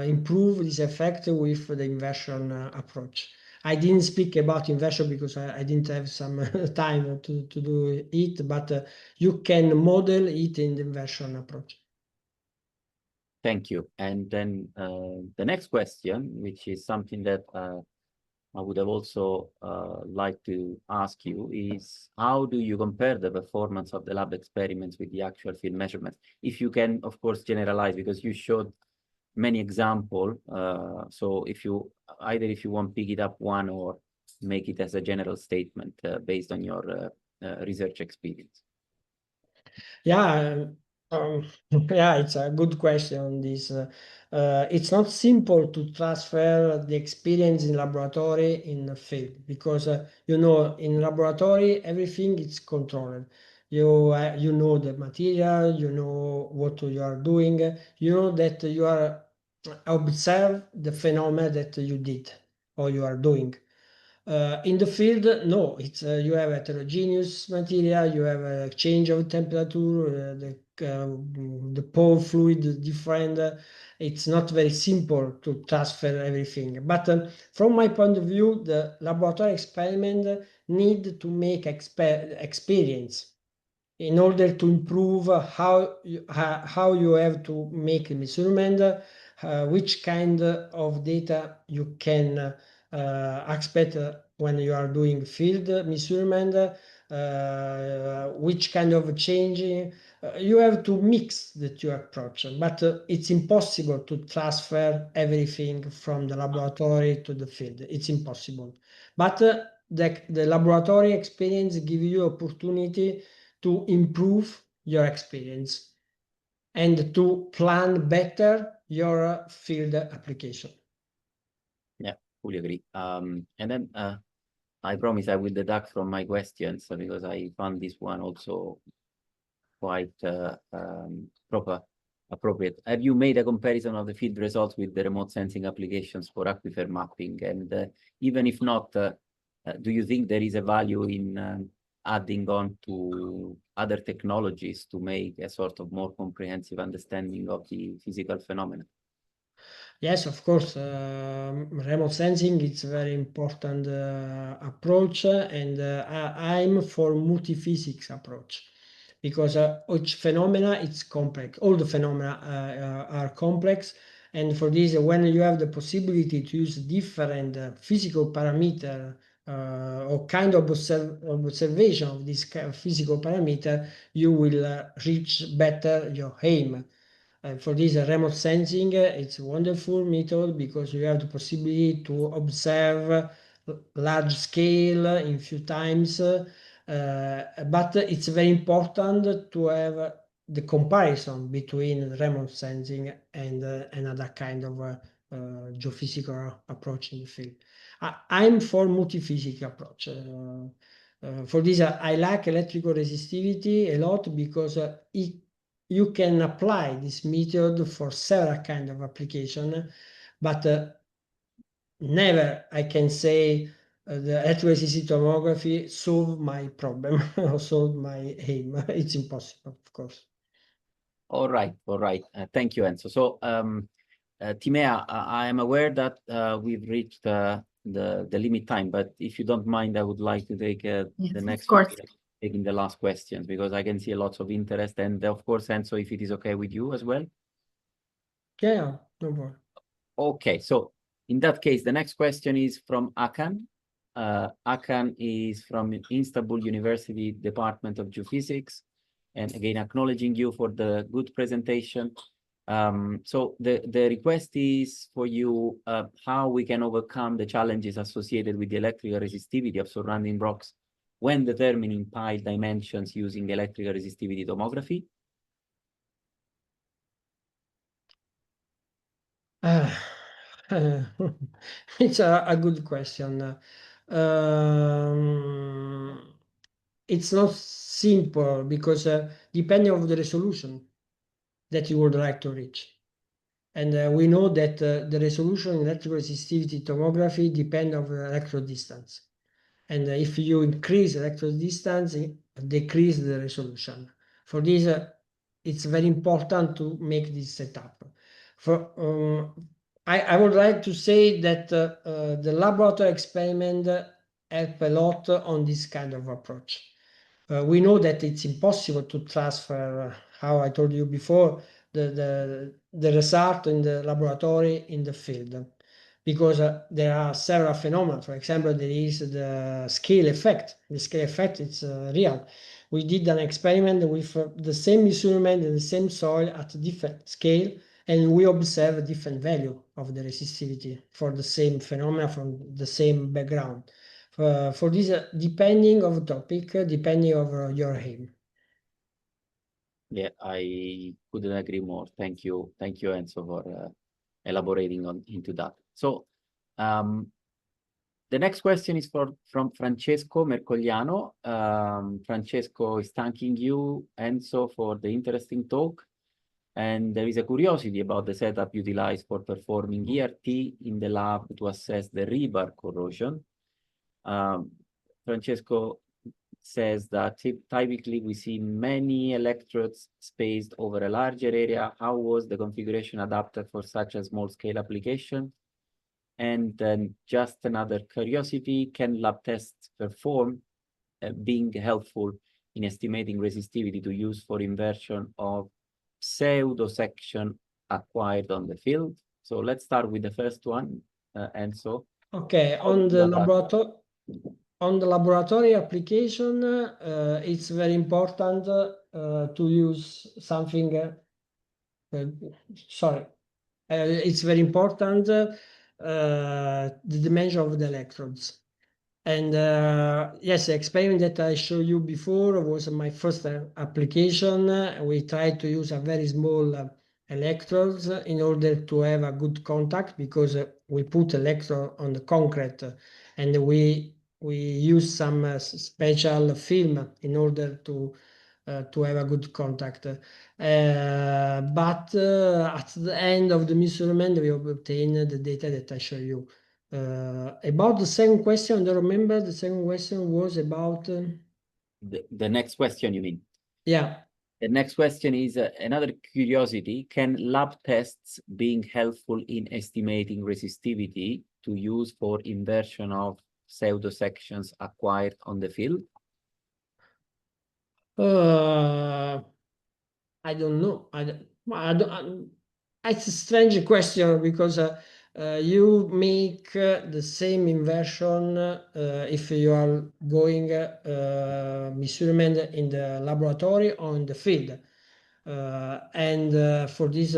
improve this effect with the inversion approach. I didn't speak about inversion because I didn't have some time to do it, but you can model it in the inversion approach.
Thank you. And then the next question, which is something that I would have also liked to ask you, is how do you compare the performance of the lab experiments with the actual field measurements? If you can, of course, generalize, because you showed many examples. So if you want to pick it up one or make it as a general statement based on your research experience.
Yeah, yeah, it's a good question on this. It's not simple to transfer the experience in laboratory in the field because you know in laboratory everything is controlled. You know the material, you know what you are doing, you know that you are observe the phenomena that you did or you are doing. In the field, no, it's you have heterogeneous material, you have a change of temperature, the pore fluid is different. It's not very simple to transfer everything. But from my point of view, the laboratory experiment need to make experience in order to improve how you have to make a measurement, which kind of data you can expect when you are doing field measurement, which kind of changing. You have to mix the two approach, but it's impossible to transfer everything from the laboratory to the field. It's impossible. But the laboratory experience give you opportunity to improve your experience and to plan better your field application.
Yeah, fully agree. And then I promise I will deduct from my questions because I found this one also quite appropriate. Have you made a comparison of the field results with the remote sensing applications for aquifer mapping? And even if not, do you think there is a value in adding on to other technologies to make a sort of more comprehensive understanding of the physical phenomena?
Yes, of course, remote sensing is a very important approach, and I'm for multi-physics approach because each phenomena is complex. All the phenomena are complex, and for this, when you have the possibility to use different physical parameter or kind of observation of this kind of physical parameter, you will reach better your aim. For this remote sensing, it's a wonderful method because you have the possibility to observe large scale in few times, but it's very important to have the comparison between remote sensing and another kind of geophysical approach in the field. I'm for multi-physics approach. For this, I like electrical resistivity a lot because it you can apply this method for several kind of application, but never I can say the electroresistive tomography solve my problem or solve my aim. It's impossible, of course.
All right, all right. Thank you, Enzo. So, Timea, I am aware that we've reached the limit time, but if you don't mind, I would like to take
Yes,
the
of
next
course.
one, taking the last questions, because I can see lots of interest. And of course, Enzo, if it is okay with you as well.
Yeah, no problem.
Okay, so in that case, the next question is from Akan. Akan is from Istanbul University Department of Geophysics. And again, acknowledging you for the good presentation. So the request is for you how we can overcome the challenges associated with the electrical resistivity of surrounding rocks when determining pile dimensions using electrical resistivity tomography.
It's a good question. It's not simple because depending on the resolution that you would like to reach. And we know that the resolution in electrical resistivity tomography depends on the electrode distance. And if you increase electrode distance, decrease the resolution. For this, it's very important to make this setup. I would like to say that the laboratory experiment help a lot on this kind of approach. We know that it's impossible to transfer, how I told you before, the result in the laboratory in the field, because there are several phenomena. For example, there is the scale effect. The scale effect is real. We did an experiment with the same measurement and the same soil at a different scale, and we observe a different value of the resistivity for the same phenomena from the same background. For this, depending of topic, depending of your aim.
Yeah, I couldn't agree more. Thank you, Enzo, for elaborating into that. So, the next question is from Francesco Mercogliano. Francesco is thanking you, Enzo, for the interesting talk. And there is a curiosity about the setup utilized for performing ERT in the lab to assess the rebar corrosion. Francesco says that typically we see many electrodes spaced over a larger area. How was the configuration adapted for such a small scale application? And then just another curiosity, can lab tests performed being helpful in estimating resistivity to use for inversion of pseudo section acquired on the field? So let's start with the first one, Enzo.
Okay, on the laboratory application, it's very important to use something. It's very important the dimension of the electrodes. And yes, the experiment that I showed you before was my first application. We tried to use a very small electrodes in order to have a good contact, because we put electrode on the concrete and we use some special film in order to have a good contact. But at the end of the measurement, we obtain the data that I show you. About the second question, I don't remember. The second question was about
the next question, you mean?
Yeah.
The next question is another curiosity. Can lab tests being helpful in estimating resistivity to use for inversion of pseudo sections acquired on the field?
I don't know. It's a strange question, because you make the same inversion if you are going measurement in the laboratory or in the field. And for this,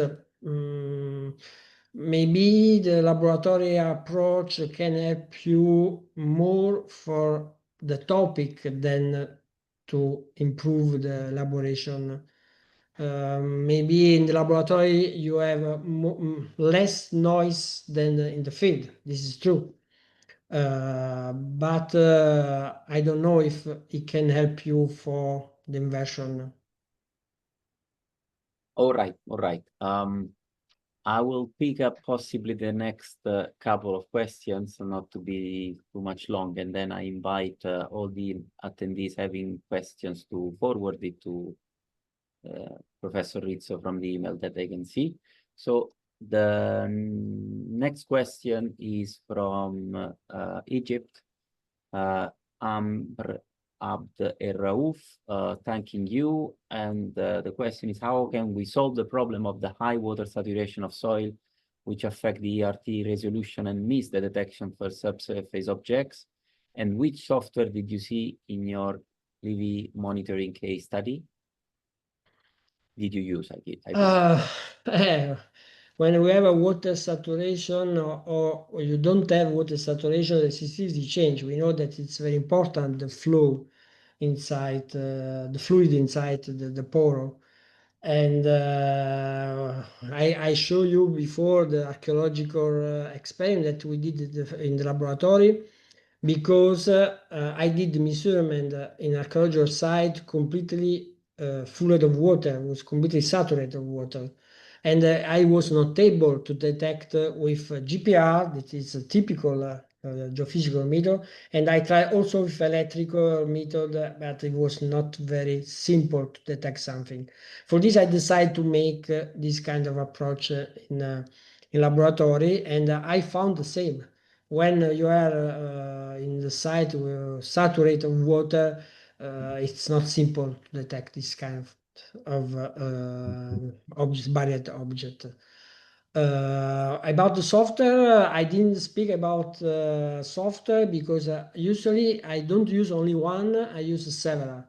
maybe the laboratory approach can help you more for the topic than to improve the elaboration. Maybe in the laboratory you have less noise than in the field. This is true. But I don't know if it can help you for the inversion.
All right, all right. I will pick up possibly the next couple of questions, not to be too much long, and then I invite all the attendees having questions to forward it to Professor Rizzo from the email that they can see. So the next question is from Egypt. Amr Abd Rauf, thanking you. And the question is, how can we solve the problem of the high water saturation of soil, which affect the ERT resolution and miss the detection for subsurface objects? And which software did you see in your PV monitoring case study? Did you use?
When we have a water saturation or you don't have water saturation, the sensitivity change. We know that it's very important, the flow inside, the fluid inside the pore. And I show you before the archaeological experiment that we did in the laboratory, because I did the measurement in archaeological site completely full of water, was completely saturated with water. And I was not able to detect with GPR, that is a typical geophysical method, and I tried also with electrical method, but it was not very simple to detect something. For this, I decided to make this kind of approach in laboratory, and I found the same. When you are in the site with saturated water, it's not simple to detect this kind of object, barrier object. About the software, I didn't speak about software because usually I don't use only one, I use several.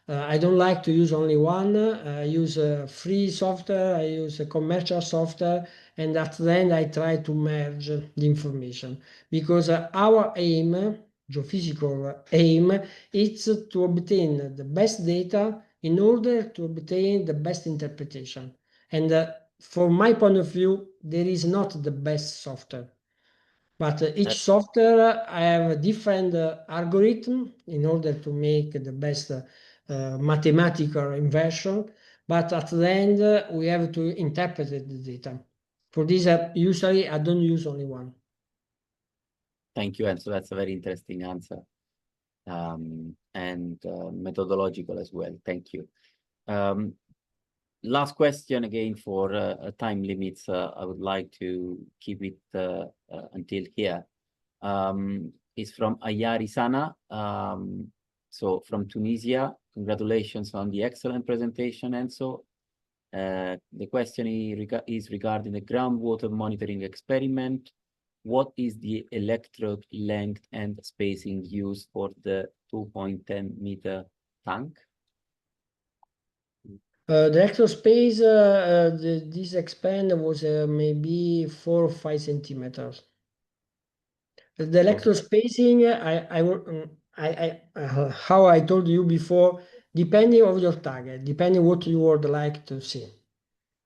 I don't like to use only one. I use free software, I use commercial software, and at the end I try to merge the information, because our aim, geophysical aim, is to obtain the best data in order to obtain the best interpretation. And from my point of view, there is not the best software. But each software I have a different algorithm in order to make the best mathematical inversion. But at the end, we have to interpret the data. For this, usually I don't use only one.
Thank you, and so that's a very interesting answer, and methodological as well. Thank you. Last question again for time limits. I would like to keep it until here. Is from Ayari Sana. So from Tunisia, congratulations on the excellent presentation. And so the question is regarding the groundwater monitoring experiment. What is the electrode length and spacing used for the 2.10 meter tank?
The actual space, this expand was maybe 4 or 5 centimeters. The electrode spacing, how I told you before, depending on your target, depending what you would like to see.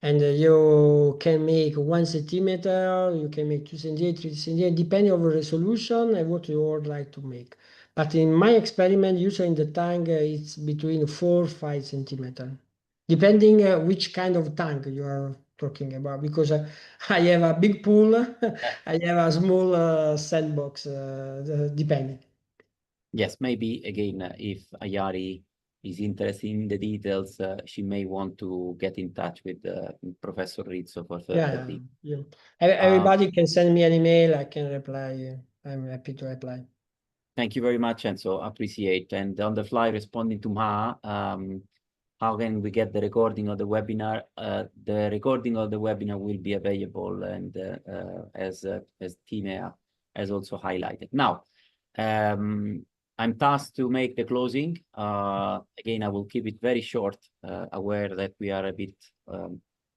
And you can make 1 centimeter, you can make 2 centimeters, 3 centimeters, depending on the resolution and what you would like to make. But in my experiment, usually in the tank, it's between 4 or 5 centimeters, depending which kind of tank you are talking about, because I have a big pool, I have a small sandbox, depending.
Yes, maybe again, if Ayari is interested in the details, she may want to get in touch with Professor Rizzo for further details.
Yeah. Everybody can send me an email, I can reply. I'm happy to reply.
Thank you very much, and so appreciate. And on the fly, responding to Maha, how can we get the recording of the webinar? The recording of the webinar will be available, and as Timea has also highlighted. Now, I'm tasked to make the closing. Again, I will keep it very short, aware that we are a bit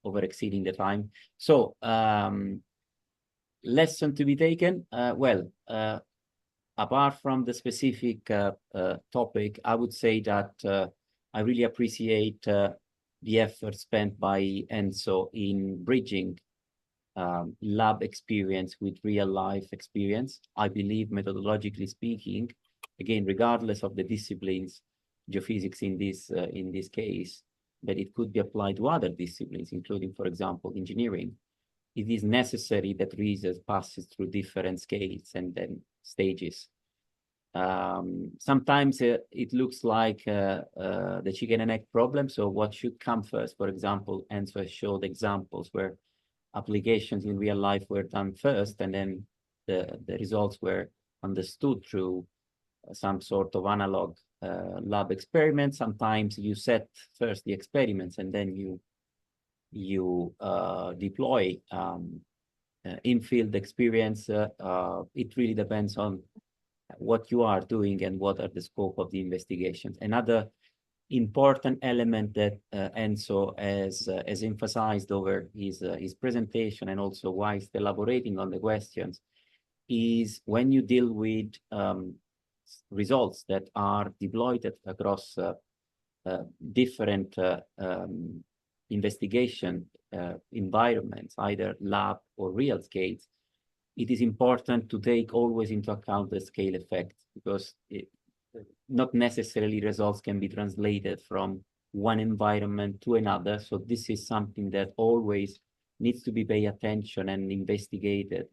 over exceeding the time. So, lesson to be taken. Apart from the specific topic, I would say that I really appreciate the effort spent by Enzo in bridging lab experience with real life experience. I believe, methodologically speaking, again, regardless of the disciplines, geophysics in this case, but it could be applied to other disciplines, including, for example, engineering. It is necessary that research passes through different scales and then stages. Sometimes it looks like the chicken and egg problem. So what should come first? For example, Enzo showed examples where applications in real life were done first, and then the results were understood through some sort of analog lab experiment. Sometimes you set first the experiments and then you deploy in-field experience. It really depends on what you are doing and what are the scope of the investigations. Another important element that Enzo has emphasized over his presentation, and also whilst elaborating on the questions, is when you deal with results that are deployed across different investigation environments, either lab or real scales, it is important to take always into account the scale effect, because not necessarily results can be translated from one environment to another. So this is something that always needs to be paid attention and investigated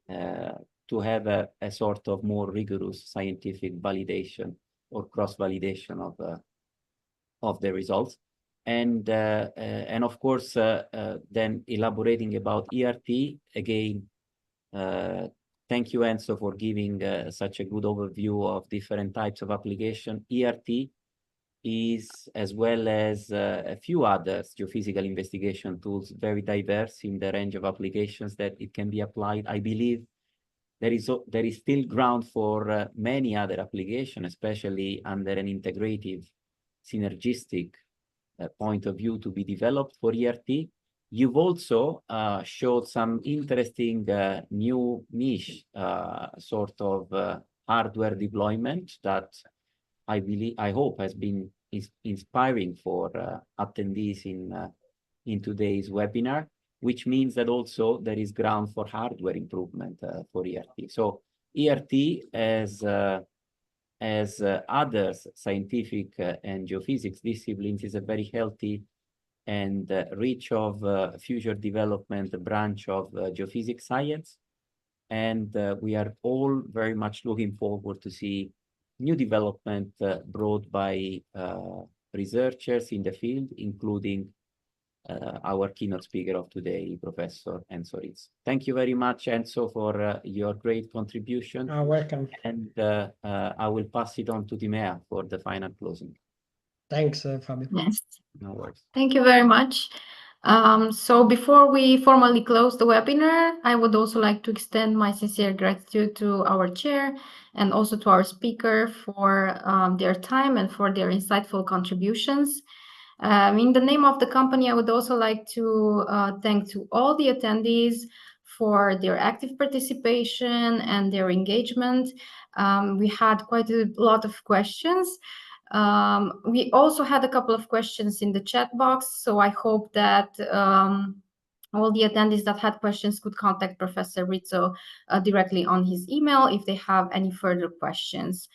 to have a sort of more rigorous scientific validation or cross-validation of the results. And of course, then elaborating about ERT, again, thank you, Enzo, for giving such a good overview of different types of application. ERT is, as well as a few other geophysical investigation tools, very diverse in the range of applications that it can be applied. I believe there is still ground for many other applications, especially under an integrative, synergistic point of view to be developed for ERT. You've also showed some interesting new niche sort of hardware deployment that I hope has been inspiring for attendees in today's webinar, which means that also there is ground for hardware improvement for ERT. So ERT as other scientific and geophysics disciplines is a very healthy and rich of future development branch of geophysics science. And we are all very much looking forward to see new development brought by researchers in the field, including our keynote speaker of today, Professor Enzo Rizzo. Thank you very much, Enzo, for your great contribution.
Welcome.
And I will pass it on to Timea for the final closing.
Thanks, Fabio.
Yes.
No worries.
Thank you very much. So before we formally close the webinar, I would also like to extend my sincere gratitude to our chair and also to our speaker for their time and for their insightful contributions. In the name of the company, I would also like to thank to all the attendees for their active participation and their engagement. We had quite a lot of questions. We also had a couple of questions in the chat box, so I hope that all the attendees that had questions could contact Professor Rizzo directly on his email if they have any further questions.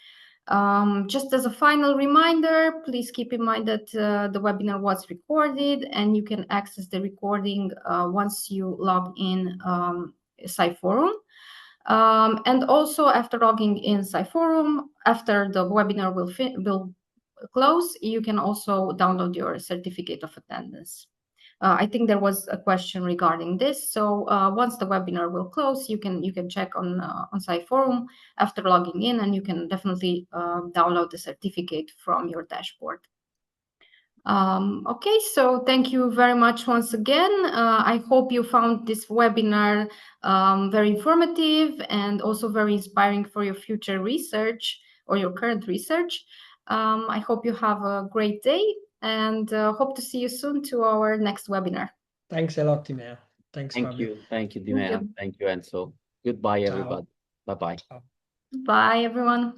Just as a final reminder, please keep in mind that the webinar was recorded and you can access the recording once you log in SciForum. And also after logging in SciForum, after the webinar will close, you can also download your certificate of attendance. I think there was a question regarding this. So once the webinar will close, you can check on SciForum after logging in, and you can definitely download the certificate from your dashboard. Okay, so thank you very much once again. I hope you found this webinar very informative and also very inspiring for your future research or your current research. I hope you have a great day and hope to see you soon to our next webinar.
Thanks a lot, Timea. Thanks,
Thank
Fabio.
you. Thank you, Timea. Thank you, Enzo. Goodbye, everybody. Bye-bye.
Bye, everyone.